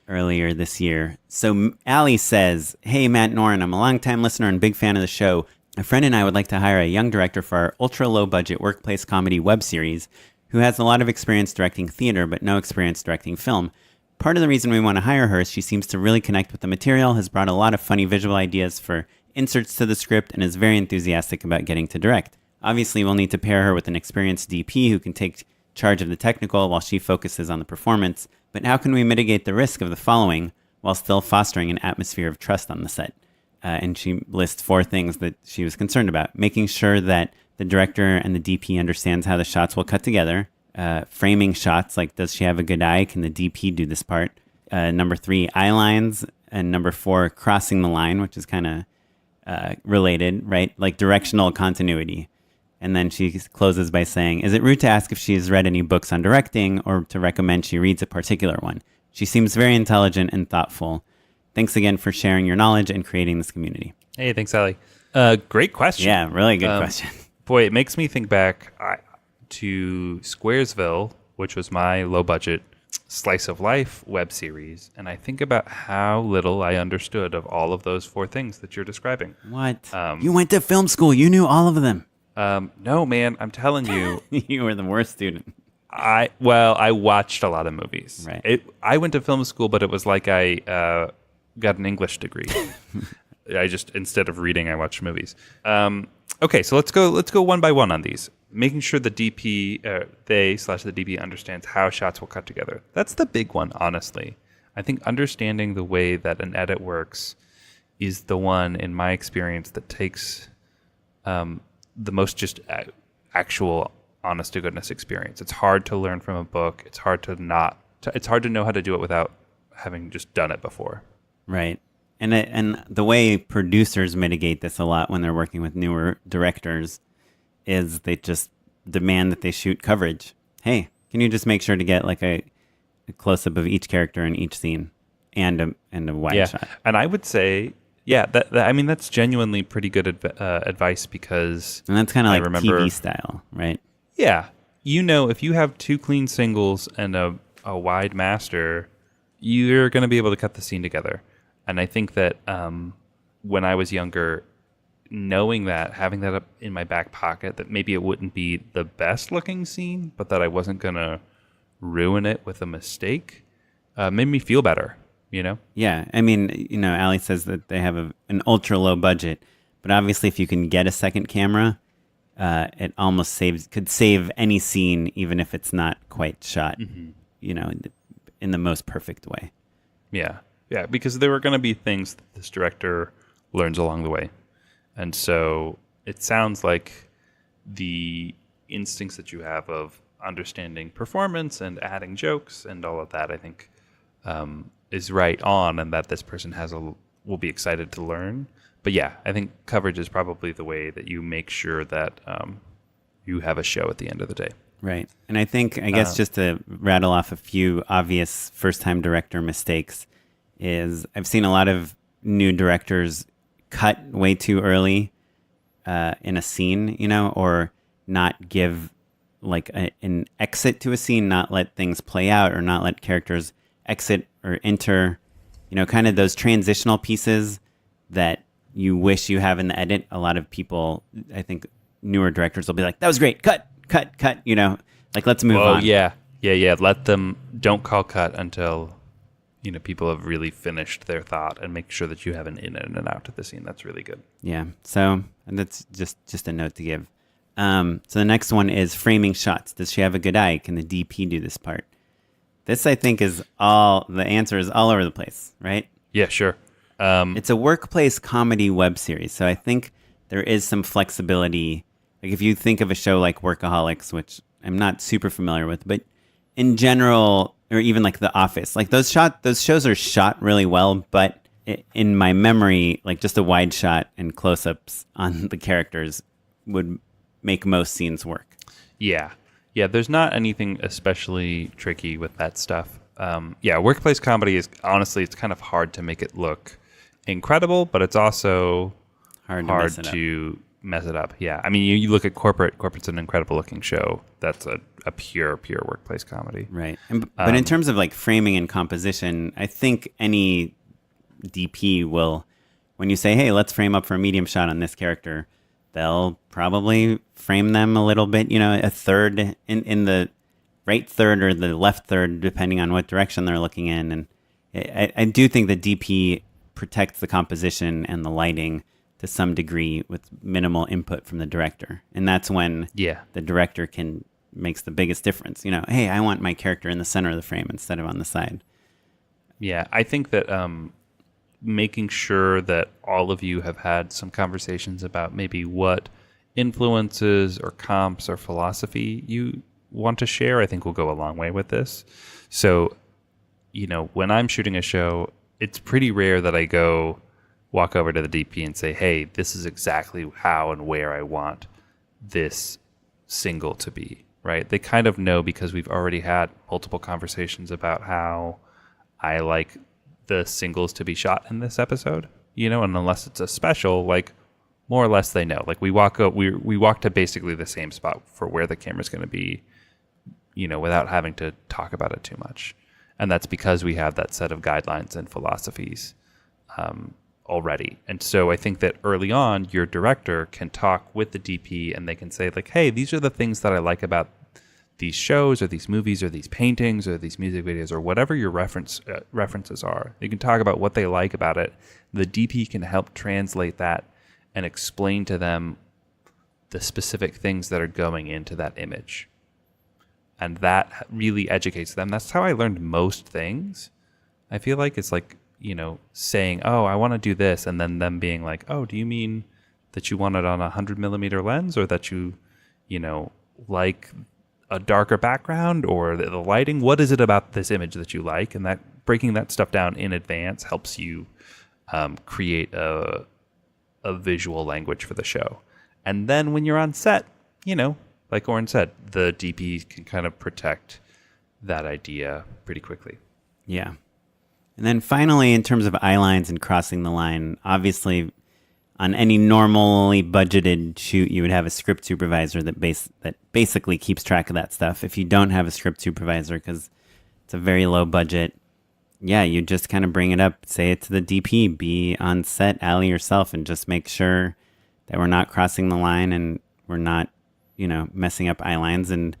earlier this year. So Allie says, hey, Matt and Oren, I'm a longtime listener and big fan of the show. A friend and I would like to hire a young director for our ultra-low-budget workplace comedy web series who has a lot of experience directing theater but no experience directing film. Part of the reason we want to hire her is she seems to really connect with the material, has brought a lot of funny visual ideas for inserts to the script, and is very enthusiastic about getting to direct. Obviously, we'll need to pair her with an experienced DP who can take charge of the technical while she focuses on the performance. But how can we mitigate the risk of the following while still fostering an atmosphere of trust on the set? And she lists 4 things that she was concerned about. Making sure that the director and the DP understands how the shots will cut together. Framing shots, like does she have a good eye? Can the DP do this part? Number 3, eye lines. And number 4, crossing the line, which is kind of related, right? Like directional continuity. And then she closes by saying, is it rude to ask if she has read any books on directing or to recommend she reads a particular one? She seems very intelligent and thoughtful. Thanks again for sharing your knowledge and creating this community. Hey, thanks, Allie. Great question. Yeah, really good question. Boy, it makes me think back to Squaresville, which was my low-budget slice of life web series, and I think about how little I understood of all of those 4 things that you're describing. What? You went to film school. You knew all of them. No, man, I'm telling you. You were the worst student. I watched a lot of movies. Right. I went to film school, but it was like I got an English degree. I just, instead of reading, I watched movies. Okay, so let's go one by one on these. Making sure the DP, the DP understands how shots will cut together. That's the big one, honestly. I think understanding the way that an edit works is the one, in my experience, that takes the most just actual honest to goodness experience. It's hard to learn from a book. It's hard to it's hard to know how to do it without having just done it before. Right. And the way producers mitigate this a lot when they're working with newer directors is they just demand that they shoot coverage. Hey, can you just make sure to get like a close-up of each character in each scene and a wide shot? And I would say, I mean, that's genuinely pretty good advice, because... And that's kind of like TV style, right? Yeah. If you have 2 clean singles and a wide master, you're going to be able to cut the scene together. And I think that when I was younger, knowing that, having that up in my back pocket, that maybe it wouldn't be the best looking scene, but that I wasn't going to ruin it with a mistake, made me feel better, Yeah. I mean, Ali says that they have an ultra low budget, but obviously if you can get a second camera, it almost could save any scene, even if it's not quite shot, in the most perfect way. Yeah. Yeah, because there are going to be things that this director learns along the way. And so it sounds like the instincts that you have of understanding performance and adding jokes and all of that, I think, is right on, and that this person will be excited to learn. But yeah, I think coverage is probably the way that you make sure that you have a show at the end of the day. Right. And I guess just to rattle off a few obvious first-time director mistakes is I've seen a lot of new directors cut way too early in a scene, or not give like an exit to a scene, not let things play out, or not let characters exit or enter, kind of those transitional pieces that you wish you have in the edit. A lot of people, I think newer directors will be like, that was great, cut, like let's move on. Yeah. Let them, don't call cut until people have really finished their thought, and make sure that you have an in and an out to the scene. That's really good. Yeah. So that's just a note to give. So the next one is framing shots. Does she have a good eye? Can the DP do this part? This, I think, the answer is all over the place, right? Yeah, sure. It's a workplace comedy web series. So I think there is some flexibility. Like if you think of a show like Workaholics, which I'm not super familiar with, but in general, or even like The Office, like those shows are shot really well, but in my memory, like just a wide shot and close-ups on the characters would make most scenes work. Yeah. There's not anything especially tricky with that stuff. Workplace comedy is honestly, it's kind of hard to make it look incredible, but it's also hard to mess it up. Yeah, I mean, you look at Corporate's an incredible looking show. That's a pure workplace comedy. Right. But in terms of like framing and composition, I think any DP will, when you say, hey, let's frame up for a medium shot on this character, they'll probably frame them a little bit, a third in the right third or the left third, depending on what direction they're looking in. And I do think the DP protects the composition and the lighting to some degree with minimal input from the director. And that's when the director makes the biggest difference. Hey, I want my character in the center of the frame instead of on the side. Yeah, I think that making sure that all of you have had some conversations about maybe what influences or comps or philosophy you want to share, I think will go a long way with this. So, when I'm shooting a show, it's pretty rare that I walk over to the DP and say, hey, this is exactly how and where I want this single to be, right? They kind of know, because we've already had multiple conversations about how I like the singles to be shot in this episode, and unless it's a special, like more or less they know. Like we walk to basically the same spot for where the camera's going to be, without having to talk about it too much. And that's because we have that set of guidelines and philosophies already. And so I think that early on, your director can talk with the DP and they can say like, hey, these are the things that I like about these shows or these movies or these paintings or these music videos or whatever your references are. You can talk about what they like about it. The DP can help translate that and explain to them the specific things that are going into that image. And that really educates them. That's how I learned most things. I feel like it's like saying, oh, I want to do this, and then them being like, oh, do you mean that you want it on a 100 millimeter lens, or that like a darker background, or the lighting? What is it about this image that you like? And that breaking that stuff down in advance helps you create a visual language for the show. And then when you're on set, like Oren said, the DP can kind of protect that idea pretty quickly. Yeah. And then finally, in terms of eye lines and crossing the line, obviously on any normally budgeted shoot, you would have a script supervisor that basically keeps track of that stuff. If you don't have a script supervisor, because it's a very low budget, yeah, you just kind of bring it up, say it to the DP, be on set, alley yourself, and just make sure that we're not crossing the line and we're not, messing up eye lines. And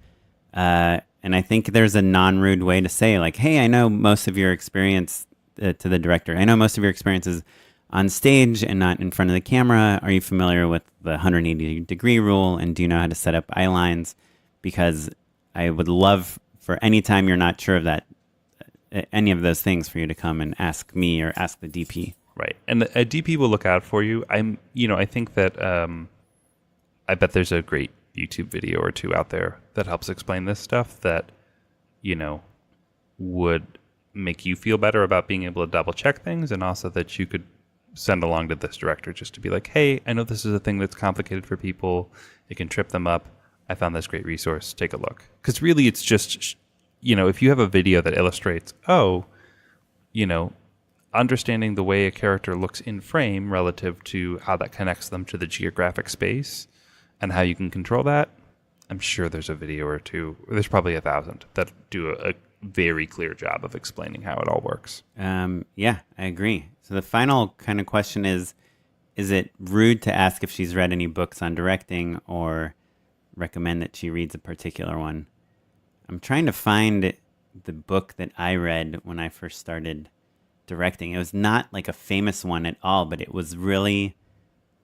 I think there's a non-rude way to say, like, hey, I know most of your experience to the director. I know most of your experience is on stage and not in front of the camera. Are you familiar with the 180-degree rule? And do you know how to set up eye lines? Because I would love for any time you're not sure of that, any of those things, for you to come and ask me or ask the DP. Right. And a DP will look out for you. I think that I bet there's a great YouTube video or two out there that helps explain this stuff that, would make you feel better about being able to double check things, and also that you could send along to this director just to be like, hey, I know this is a thing that's complicated for people. It can trip them up. I found this great resource. Take a look. Because really it's just, if you have a video that illustrates, understanding the way a character looks in frame relative to how that connects them to the geographic space and how you can control that, I'm sure there's a video or two, there's probably 1,000 that do a very clear job of explaining how it all works. Yeah, I agree. So the final kind of question is it rude to ask if she's read any books on directing or recommend that she reads a particular one? I'm trying to find the book that I read when I first started directing. It was not like a famous one at all, but it was really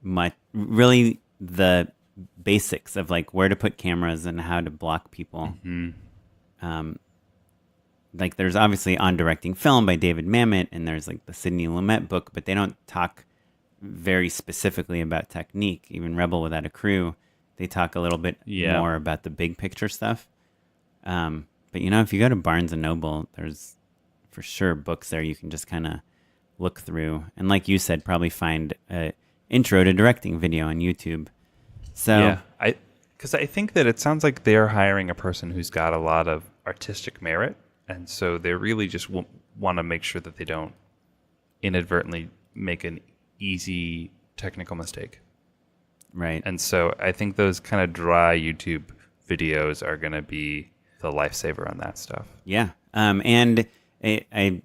the basics of like where to put cameras and how to block people. Mm-hmm. Like there's obviously On Directing Film by David Mamet, and there's like the Sidney Lumet book, but they don't talk very specifically about technique. Even Rebel Without a Crew, they talk a little bit more about the big picture stuff. But if you go to Barnes and Noble, there's for sure books there you can just kind of look through. And like you said, probably find an intro to directing video on YouTube. So because I think that it sounds like they're hiring a person who's got a lot of artistic merit. And so they really just want to make sure that they don't inadvertently make an easy technical mistake. Right. And so I think those kind of dry YouTube videos are going to be the lifesaver on that stuff. Yeah. And I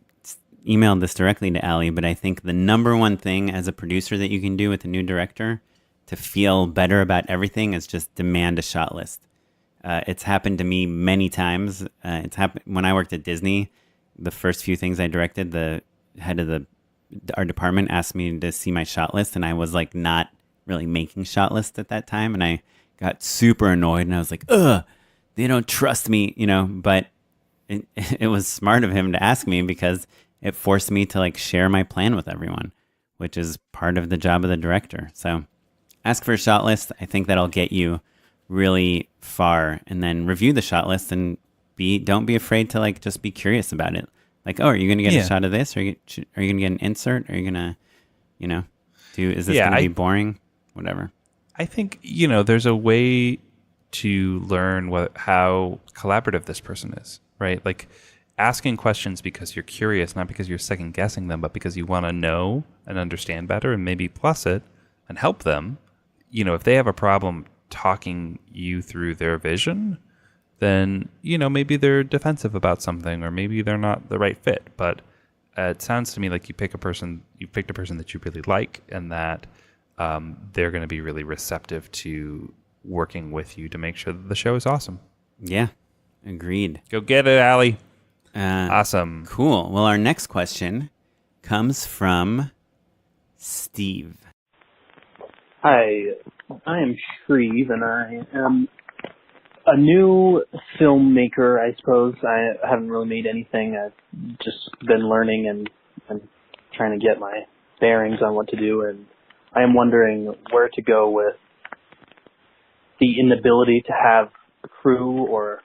emailed this directly to Allie, but I think the number one thing as a producer that you can do with a new director to feel better about everything is just demand a shot list. It's happened to me many times. It's happened when I worked at Disney. The first few things I directed, the head of our department asked me to see my shot list, and I was like not really making shot lists at that time, and I got super annoyed, and I was like, ugh, they don't trust me, but it was smart of him to ask me because it forced me to like share my plan with everyone, which is part of the job of the director. So ask for a shot list. I think that'll get you really far, and then review the shot list and don't be afraid to like just be curious about it. Like, oh, are you going to get a shot of this? Are you going to get an insert? Are you going to, is this going to be boring? Whatever. I think, there's a way to learn how collaborative this person is, right? Like asking questions because you're curious, not because you're second guessing them, but because you want to know and understand better and maybe plus it and help them. If they have a problem talking you through their vision, then, maybe they're defensive about something, or maybe they're not the right fit. But it sounds to me like you picked a person that you really like, and that they're going to be really receptive to working with you to make sure that the show is awesome. Yeah, agreed. Go get it, Allie. Awesome. Cool. Well, our next question comes from Steve. Hi, I am Shreve, and I am a new filmmaker, I suppose. I haven't really made anything. I've just been learning and trying to get my bearings on what to do, and I am wondering where to go with the inability to have crew or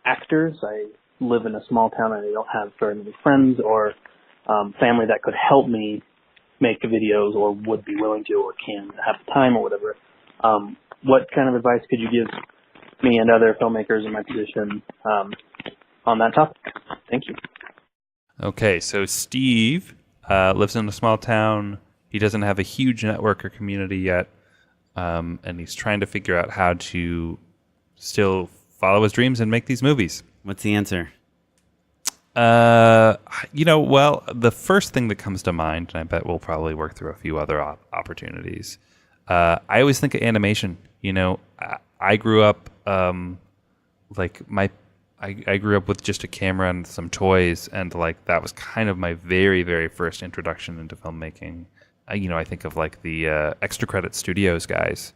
actors. I live in a small town and I don't have very many friends or family that could help me make videos or would be willing to or can have the time or whatever. What kind of advice could you give me and other filmmakers in my position on that topic? Thank you. Okay, so Steve lives in a small town. He doesn't have a huge network or community yet, and he's trying to figure out how to still follow his dreams and make these movies. What's the answer? Well, the first thing that comes to mind, and I bet we'll probably work through a few other opportunities. I always think of animation. I grew up I grew up with just a camera and some toys, and that was kind of my very, very first introduction into filmmaking. I think of the Extra Credit Studios guys,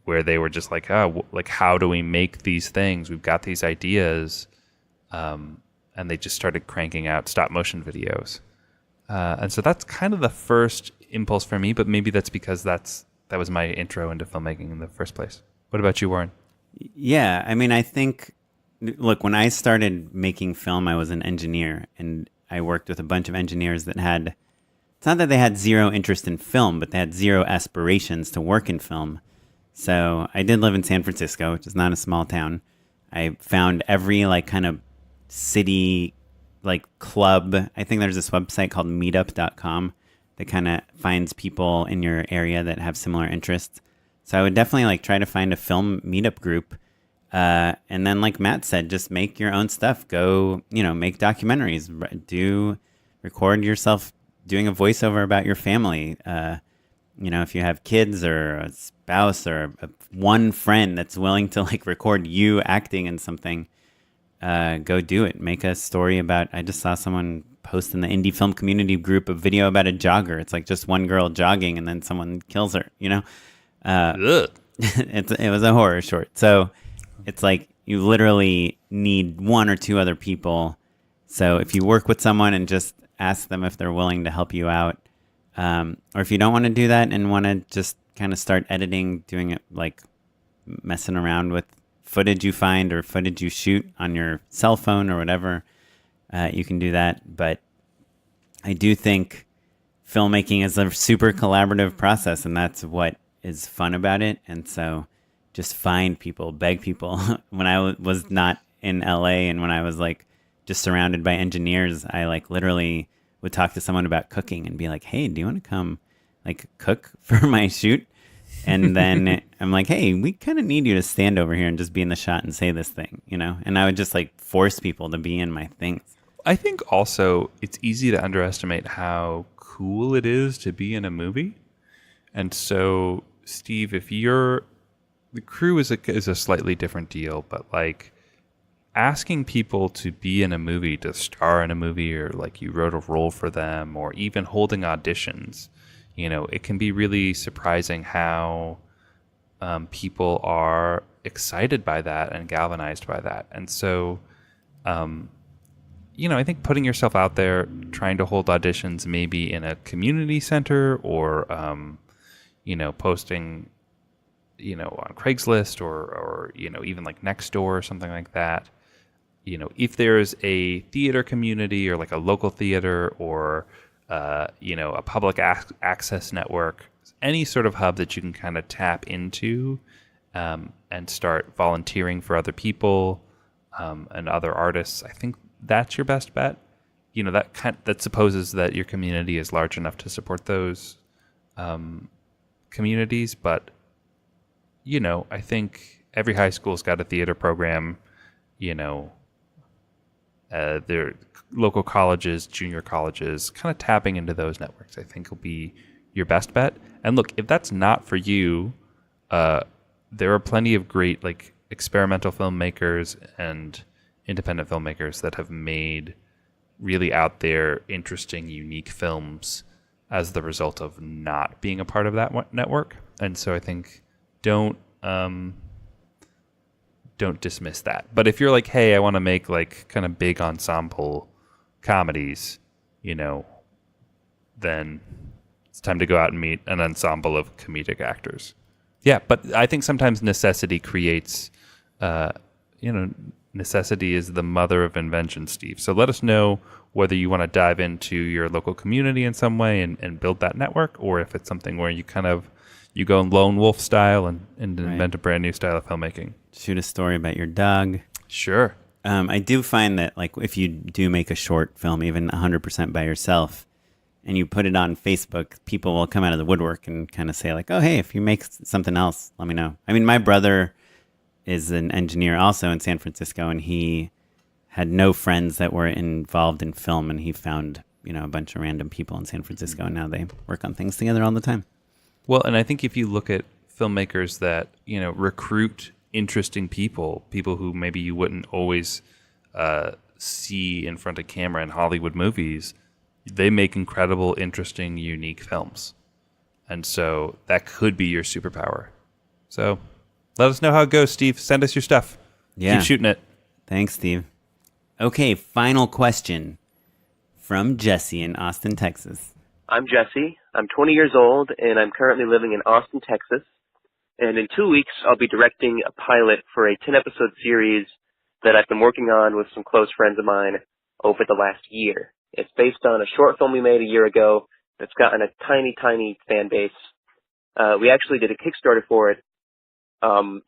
where they were just how do we make these things? We've got these ideas, and they just started cranking out stop motion videos. And so that's kind of the first impulse for me, but maybe that's because that was my intro into filmmaking in the first place. What about you, Warren? Yeah, I mean, I think, look, when I started making film, I was an engineer, and I worked with a bunch of engineers that had, it's not that they had zero interest in film, but they had zero aspirations to work in film. So I did live in San Francisco, which is not a small town. I found every kind of city club. I think there's this website called meetup.com that kind of finds people in your area that have similar interests. So I would definitely try to find a film meetup group. And then like Matt said, just make your own stuff. Go, make documentaries, record yourself doing a voiceover about your family. If you have kids or a spouse or one friend that's willing to record you acting in something, go do it. Make a story about, I just saw someone post in the indie film community group a video about a jogger. It's just one girl jogging and then someone kills her, it was a horror short. So it's you literally need one or two other people. So if you work with someone and just ask them if they're willing to help you out, or if you don't want to do that and want to just kind of start editing, doing it messing around with footage you find or footage you shoot on your cell phone or whatever, you can do that. But I do think filmmaking is a super collaborative process, and that's what is fun about it. And so just find people, beg people. When I was not in LA and when I was just surrounded by engineers, I literally would talk to someone about cooking and be like, hey, do you want to come cook for my shoot? And then I'm like, hey, we kind of need you to stand over here and just be in the shot and say this thing, And I would just force people to be in my things. I think also it's easy to underestimate how cool it is to be in a movie. And so, Steve, if the crew is a slightly different deal, but asking people to be in a movie, to star in a movie, or you wrote a role for them, or even holding auditions, it can be really surprising how people are excited by that and galvanized by that. And so, I think putting yourself out there, trying to hold auditions maybe in a community center or, posting, on Craigslist or even Nextdoor or something like that. If there's a theater community or a local theater or, a public access network, any sort of hub that you can kind of tap into and start volunteering for other people and other artists, I think that's your best bet. That supposes that your community is large enough to support those communities. But, I think every high school's got a theater program, their local colleges, junior colleges, kind of tapping into those networks, I think will be your best bet. And look, if that's not for you, there are plenty of great experimental filmmakers and independent filmmakers that have made really out there, interesting, unique films as the result of not being a part of that network. And so I think don't dismiss that. But if you're hey, I want to make kind of big ensemble comedies, then it's time to go out and meet an ensemble of comedic actors. Yeah, but I think sometimes necessity creates, necessity is the mother of invention, Steve. So let us know whether you want to dive into your local community in some way and build that network, or if it's something where you you go lone wolf style and invent a brand new style of filmmaking. Shoot a story about your dog. Sure. I do find that, like, if you do make a short film, even 100% by yourself, and you put it on Facebook, people will come out of the woodwork and kind of say, like, oh, hey, if you make something else, let me know. I mean, my brother is an engineer also in San Francisco, and he had no friends that were involved in film, and he found, a bunch of random people in San Francisco, and now they work on things together all the time. Well, and I think if you look at filmmakers that, recruit interesting people who maybe you wouldn't always see in front of camera in Hollywood movies, they make incredible, interesting, unique films. And so that could be your superpower. So let us know how it goes, Steve. Send us your stuff. Yeah. Keep shooting it. Thanks, Steve. Okay, final question from Jesse in Austin, Texas. I'm Jesse. I'm 20 years old, and I'm currently living in Austin, Texas. And in 2 weeks, I'll be directing a pilot for a 10-episode series that I've been working on with some close friends of mine over the last year. It's based on a short film we made a year ago that's gotten a tiny, tiny fan base. We actually did a Kickstarter for it,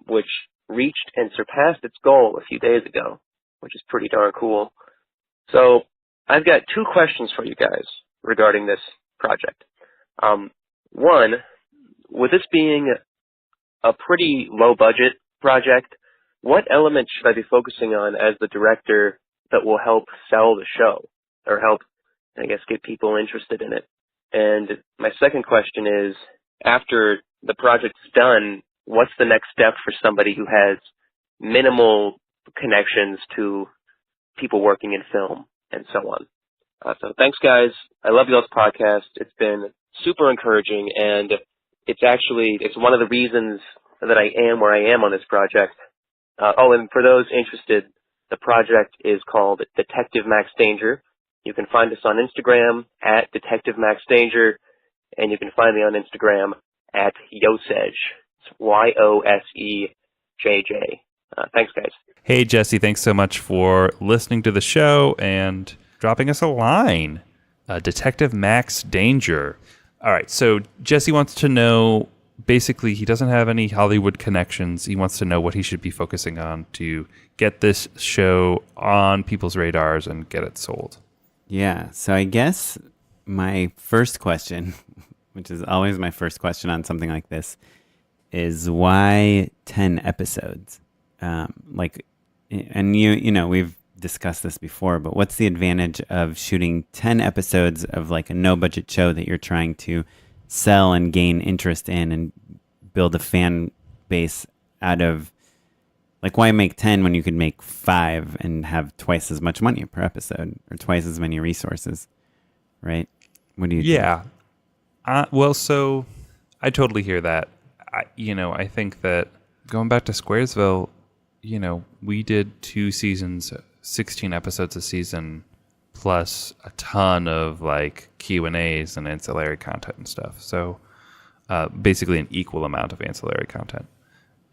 which reached and surpassed its goal a few days ago, which is pretty darn cool. So I've got 2 questions for you guys regarding this project. One, with this being a pretty low-budget project, what elements should I be focusing on as the director that will help sell the show, or help, I guess, get people interested in it? And my second question is, after the project's done, what's the next step for somebody who has minimal connections to people working in film and so on? So thanks, guys. I love y'all's podcast. It's been super encouraging, and it's one of the reasons that I am where I am on this project. And for those interested, the project is called Detective Max Danger. You can find us on Instagram at Detective Max Danger, and you can find me on Instagram at Yosej. It's YOSEJJ. Thanks, guys. Hey, Jesse, thanks so much for listening to the show and dropping us a line. Detective Max Danger. All right, so Jesse wants to know, basically, he doesn't have any Hollywood connections. He wants to know what he should be focusing on to get this show on people's radars and get it sold. Yeah, so I guess my first question, which is always my first question on something like this, is why 10 episodes? We've discussed this before, but what's the advantage of shooting 10 episodes of like a no-budget show that you're trying to sell and gain interest in and build a fan base out of? Like, why make 10 when you could make 5 and have twice as much money per episode or twice as many resources, right? What do you think? So I totally hear that. I think that going back to Squaresville, we did 2 seasons, 16 episodes a season, plus a ton of like Q&As and ancillary content and stuff. So basically an equal amount of ancillary content.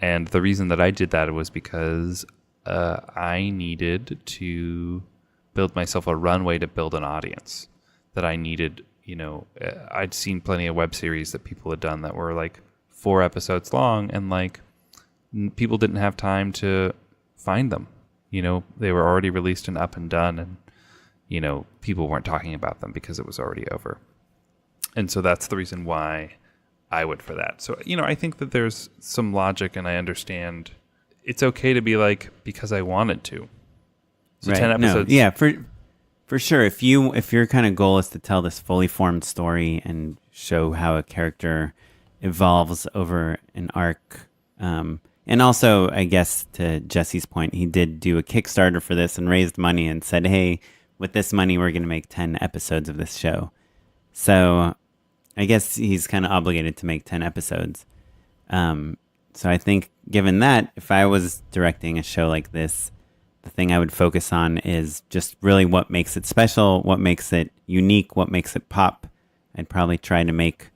And the reason that I did that was because I needed to build myself a runway to build an audience. That I needed, I'd seen plenty of web series that people had done that were like 4 episodes long, and like people didn't have time to find them. They were already released and up and done, and people weren't talking about them because it was already over. And so that's the reason why I went for that. So, I think that there's some logic, and I understand it's okay to be like, because I wanted to. So right. 10 episodes. No, yeah, for sure. If your kind of goal is to tell this fully formed story and show how a character evolves over an arc, and also, I guess, to Jesse's point, he did do a Kickstarter for this and raised money and said, hey, with this money, we're going to make 10 episodes of this show. So I guess he's kind of obligated to make 10 episodes. So I think given that, if I was directing a show like this, the thing I would focus on is just really what makes it special, what makes it unique, what makes it pop, I'd probably try to make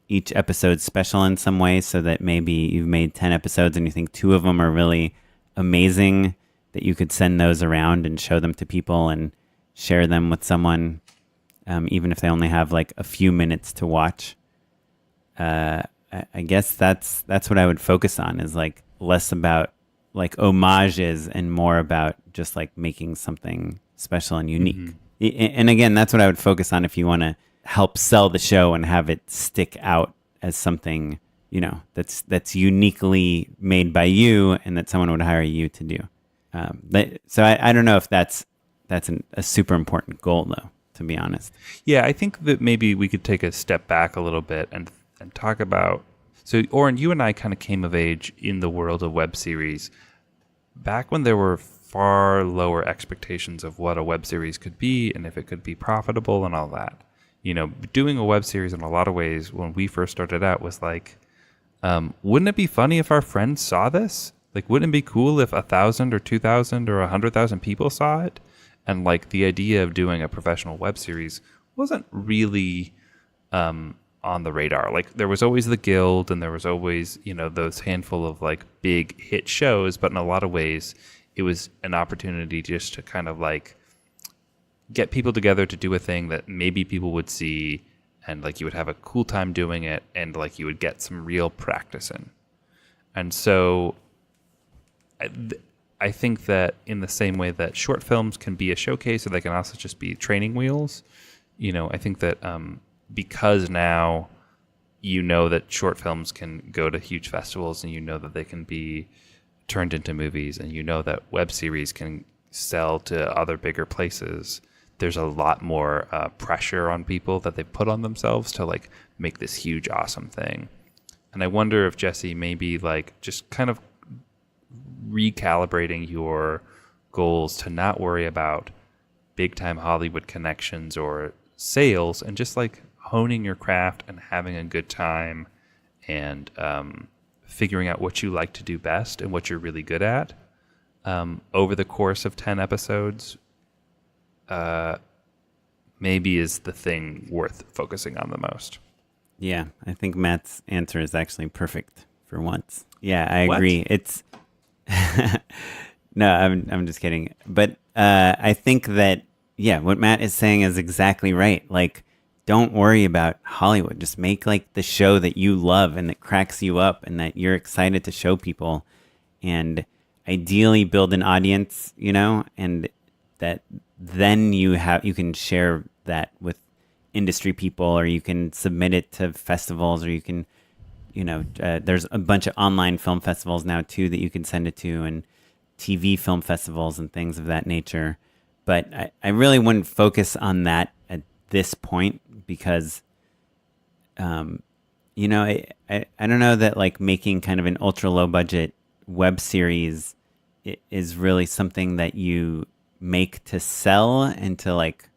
each episode special in some way, so that maybe you've made 10 episodes and you think 2 of them are really amazing, that you could send those around and show them to people and share them with someone, even if they only have like a few minutes to watch. I guess that's what I would focus on, is like less about like homages and more about just like making something special and unique. And again, that's what I would focus on if you want to help sell the show and have it stick out as something, you know, that's uniquely made by you and that someone would hire you to do. So I don't know if that's a super important goal, though, to be honest. Yeah, I think that maybe we could take a step back a little bit and talk about. So, Oren, you and I kind of came of age in the world of web series back when there were far lower expectations of what a web series could be and if it could be profitable and all that. You know, doing a web series in a lot of ways when we first started out was like, wouldn't it be funny if our friends saw this? Like, wouldn't it be cool if 1,000 or 2,000 or 100,000 people saw it? And like the idea of doing a professional web series wasn't really on the radar. Like, there was always the Guild and there was always, you know, those handful of like big hit shows, but in a lot of ways it was an opportunity just to kind of like get people together to do a thing that maybe people would see, and like you would have a cool time doing it, and like you would get some real practice in. And so I think that in the same way that short films can be a showcase, or they can also just be training wheels, you know, I think that because now you know that short films can go to huge festivals, and you know that they can be turned into movies, and you know that web series can sell to other bigger places, there's a lot more pressure on people that they put on themselves to like make this huge, awesome thing. And I wonder if, Jesse, maybe like just kind of recalibrating your goals to not worry about big time Hollywood connections or sales, and just like honing your craft and having a good time and figuring out what you like to do best and what you're really good at over the course of 10 episodes maybe is the thing worth focusing on the most. Yeah, I think Matt's answer is actually perfect for once. Yeah, I agree. It's no, I'm just kidding. But I think that, yeah, what Matt is saying is exactly right. Like, don't worry about Hollywood. Just make like the show that you love and that cracks you up and that you're excited to show people, and ideally build an audience, you know, and that then you can share that with industry people, or you can submit it to festivals, or you can, you know, there's a bunch of online film festivals now too that you can send it to, and TV film festivals and things of that nature. But I really wouldn't focus on that at this point, because, you know, I don't know that like making kind of an ultra low budget web series is really something that you make to sell and to like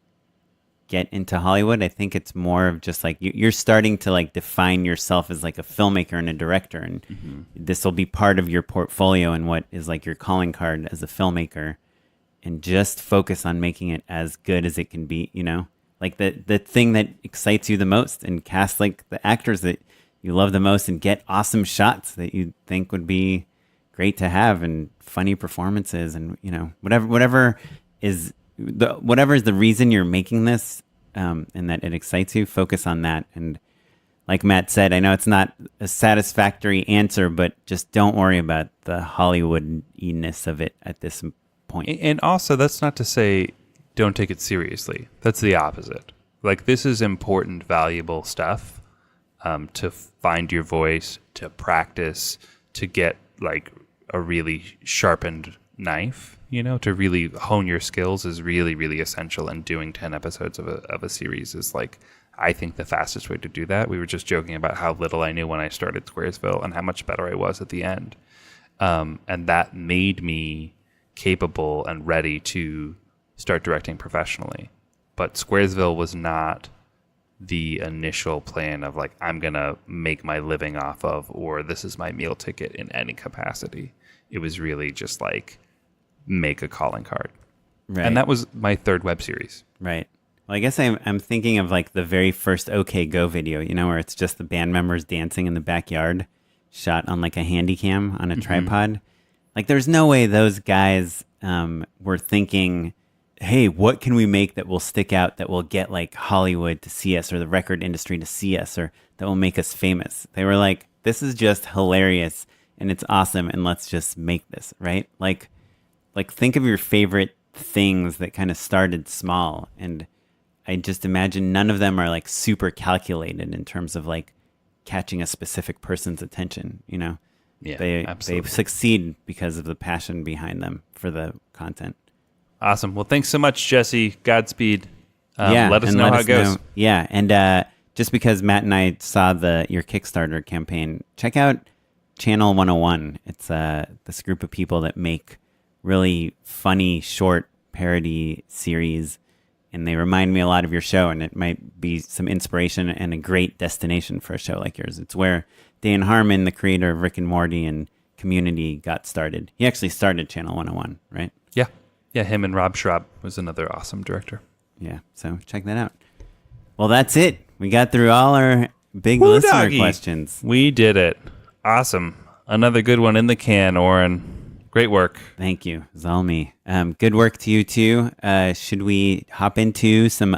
get into Hollywood. I think it's more of just like you're starting to like define yourself as like a filmmaker and a director, and this will be part of your portfolio and what is like your calling card as a filmmaker, and just focus on making it as good as it can be, you know, like the thing that excites you the most, and cast like the actors that you love the most, and get awesome shots that you think would be great to have, and funny performances, and, you know, whatever is the reason you're making this, and that it excites you, focus on that. And like Matt said, I know it's not a satisfactory answer, but just don't worry about the Hollywood-ness of it at this point. And also, that's not to say don't take it seriously. That's the opposite. Like, this is important, valuable stuff to find your voice, to practice, to get like a really sharpened knife, you know, to really hone your skills is really, really essential. And doing 10 episodes of a series is like, I think, the fastest way to do that. We were just joking about how little I knew when I started Squaresville and how much better I was at the end. And that made me capable and ready to start directing professionally. But Squaresville was not the initial plan of like, I'm going to make my living off of, or this is my meal ticket in any capacity. It was really just like, make a calling card. Right. And that was my third web series. Right. Well, I guess I'm thinking of like the very first OK Go video, where it's just the band members dancing in the backyard, shot on like a handy cam on a tripod. Like, there's no way those guys were thinking, hey, what can we make that will stick out, that will get like Hollywood to see us or the record industry to see us, or that will make us famous? They were like, this is just hilarious and it's awesome, and let's just make this, right? Like think of your favorite things that kind of started small, and I just imagine none of them are like super calculated in terms of like catching a specific person's attention, Yeah, they absolutely. succeed because of the passion behind them for the content. Awesome. Well, thanks so much, Jesse. Godspeed. Let us and know how it goes. Yeah, and just because Matt and I saw your Kickstarter campaign, check out Channel 101. It's this group of people that make really funny short parody series, and they remind me a lot of your show, and it might be some inspiration and a great destination for a show like yours. It's where Dan Harmon, the creator of Rick and Morty and Community, got started. He actually started Channel 101, right? Yeah. Yeah, him and Rob Schraub was another awesome director. Yeah, so check that out. Well, that's it. We got through all our big Woo, listener doggy. questions. We did it. Awesome. Another good one in the can, Oren. Great work. Thank you. It's all me. Good work to you, too. Should we hop into some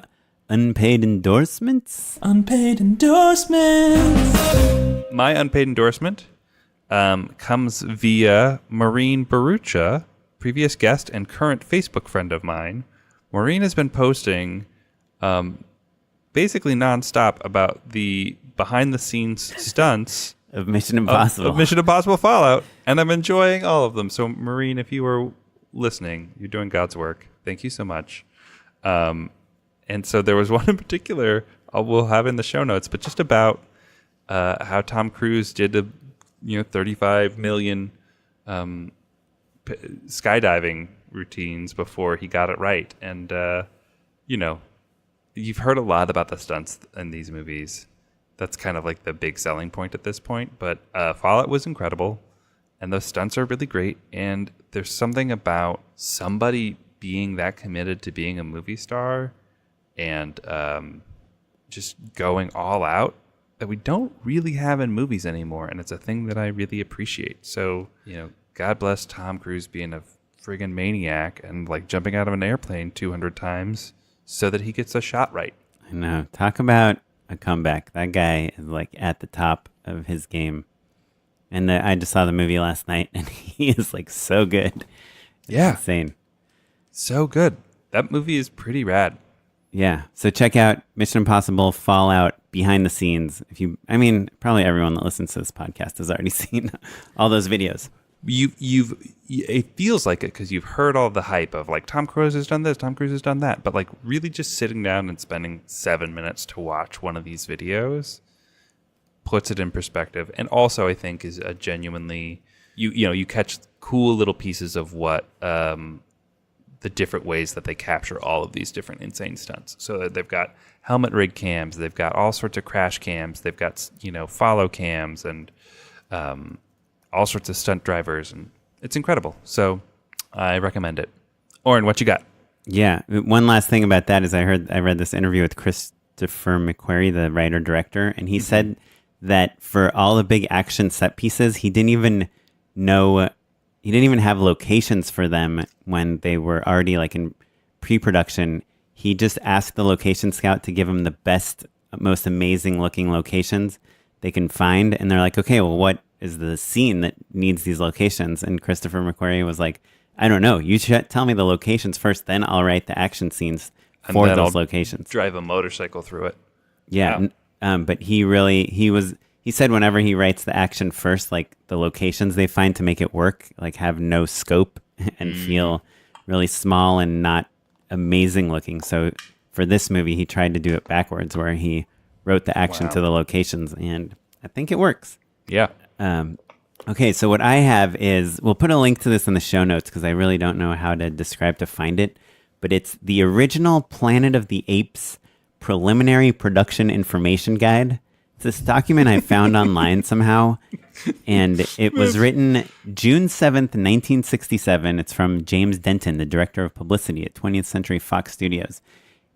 unpaid endorsements? Unpaid endorsements. My unpaid endorsement comes via Maureen Barucha, previous guest and current Facebook friend of mine. Maureen has been posting basically nonstop about the behind-the-scenes stunts Of Mission Impossible. of Mission Impossible Fallout, and I'm enjoying all of them. So, Maureen, if you were listening, you're doing God's work. Thank you so much. And so there was one in particular we'll have in the show notes, but just about how Tom Cruise did 35 million skydiving routines before he got it right. And, you've heard a lot about the stunts in these movies. That's kind of like the big selling point at this point. But Fallout was incredible, and those stunts are really great. And there's something about somebody being that committed to being a movie star and just going all out that we don't really have in movies anymore. And it's a thing that I really appreciate. So, God bless Tom Cruise being a friggin' maniac and like jumping out of an airplane 200 times so that he gets a shot right. I know. Talk about a comeback. That guy is like at the top of his game. And I just saw the movie last night, and he is like so good. It's insane. So good. That movie is pretty rad. Yeah. So check out Mission Impossible Fallout behind the scenes. Probably everyone that listens to this podcast has already seen all those videos. It feels like it because you've heard all the hype of like Tom Cruise has done this, Tom Cruise has done that, but like really just sitting down and spending 7 minutes to watch one of these videos puts it in perspective, and also I think is a genuinely you catch cool little pieces of what the different ways that they capture all of these different insane stunts. So they've got helmet rig cams, they've got all sorts of crash cams, they've got follow cams, and all sorts of stunt drivers, and it's incredible. So I recommend it. Oren, what you got? Yeah. One last thing about that is I read this interview with Christopher McQuarrie, the writer-director, and he said that for all the big action set pieces, he didn't even have locations for them when they were already like in pre-production. He just asked the location scout to give him the best, most amazing looking locations they can find. And they're like, okay, well, what is the scene that needs these locations? And Christopher McQuarrie was like, I don't know. You should tell me the locations first, then I'll write the action scenes for those locations. Drive a motorcycle through it. Yeah. But he said whenever he writes the action first, like the locations they find to make it work, like have no scope and feel really small and not amazing looking. So for this movie, he tried to do it backwards, where he wrote the action to the locations, and I think it works. Yeah. Okay, so what I have is, we'll put a link to this in the show notes because I really don't know how to describe to find it, but it's the original Planet of the Apes preliminary production information guide. It's this document I found online somehow, and it was written June 7th, 1967. It's from James Denton, the director of publicity at 20th Century Fox Studios.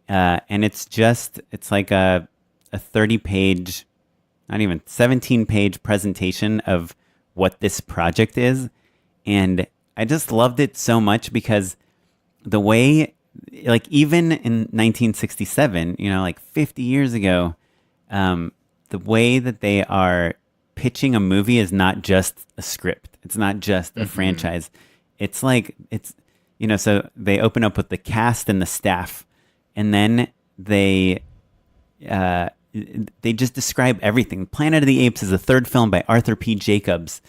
And it's like a 30-page, not even 17-page presentation of what this project is. And I just loved it so much because the way, like even in 1967, like 50 years ago, the way that they are pitching a movie is not just a script. It's not just a franchise. It's like, so they open up with the cast and the staff, and then they just describe everything. Planet of the Apes is a third film by Arthur P. Jacobs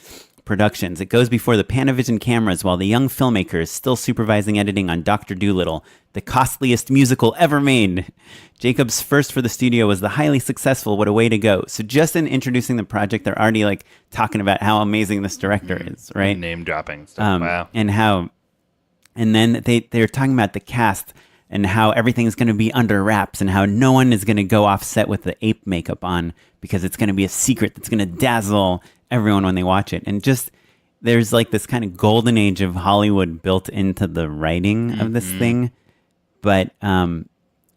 Productions. It goes before the Panavision cameras while the young filmmaker is still supervising editing on Dr. Dolittle, the costliest musical ever made. Jacobs' first for the studio was the highly successful What a Way to Go. So just in introducing the project, they're already like talking about how amazing this director is, right? Name dropping stuff. Wow. And then they're talking about the cast and how everything's going to be under wraps and how no one is going to go off set with the ape makeup on because it's going to be a secret that's going to dazzle everyone when they watch it. And just there's like this kind of golden age of Hollywood built into the writing of this thing. But, so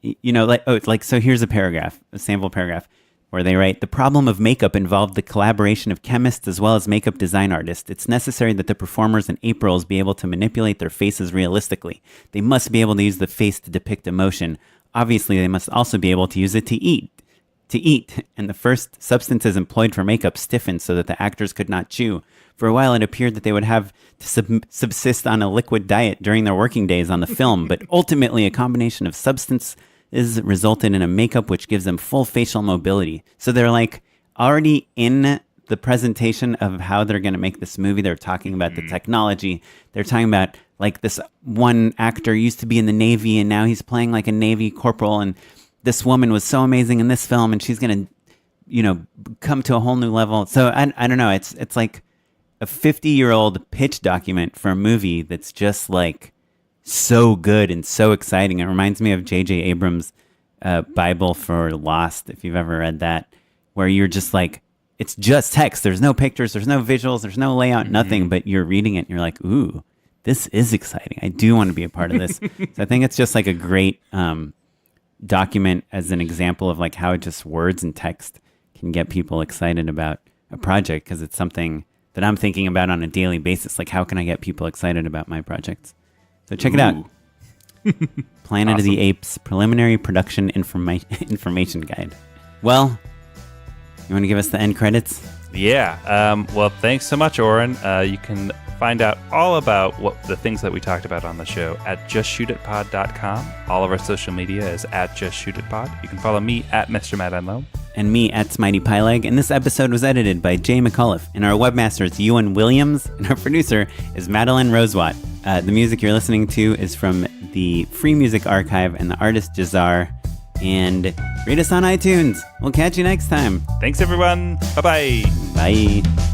here's a sample paragraph where they write, "The problem of makeup involved the collaboration of chemists as well as makeup design artists. It's necessary that the performers in ape roles be able to manipulate their faces realistically. They must be able to use the face to depict emotion. Obviously, they must also be able to use it to eat. And the first substances employed for makeup stiffened so that the actors could not chew. For a while, it appeared that they would have to subsist on a liquid diet during their working days on the film, but ultimately a combination of substances resulted in a makeup which gives them full facial mobility." So they're like already in the presentation of how they're going to make this movie. They're talking about the technology. They're talking about like this one actor used to be in the Navy and now he's playing like a Navy corporal, and this woman was so amazing in this film and she's going to, come to a whole new level. So I don't know. It's like a 50-year-old pitch document for a movie that's just like so good and so exciting. It reminds me of J.J. Abrams' Bible for Lost, if you've ever read that, where you're just like, it's just text. There's no pictures, there's no visuals, there's no layout, nothing, but you're reading it and you're like, ooh, this is exciting. I do want to be a part of this. So I think it's just like a great document as an example of like how just words and text can get people excited about a project, because it's something that I'm thinking about on a daily basis. Like, how can I get people excited about my projects? So check it out. Planet of the Apes Preliminary Production Information Guide. Well, you want to give us the end credits? Yeah. Well, thanks so much, Oren. You can find out all about the things that we talked about on the show at justshootitpod.com. All of our social media is at justshootitpod. You can follow me at Mr. Matt and Oren. And me at Smitey Pyleg. And this episode was edited by Jay McAuliffe. And our webmaster is Ewan Williams. And our producer is Madeline Rosewatt. The music you're listening to is from the Free Music Archive and the artist Jahzzar. And rate us on iTunes. We'll catch you next time. Thanks, everyone. Bye-bye. Bye.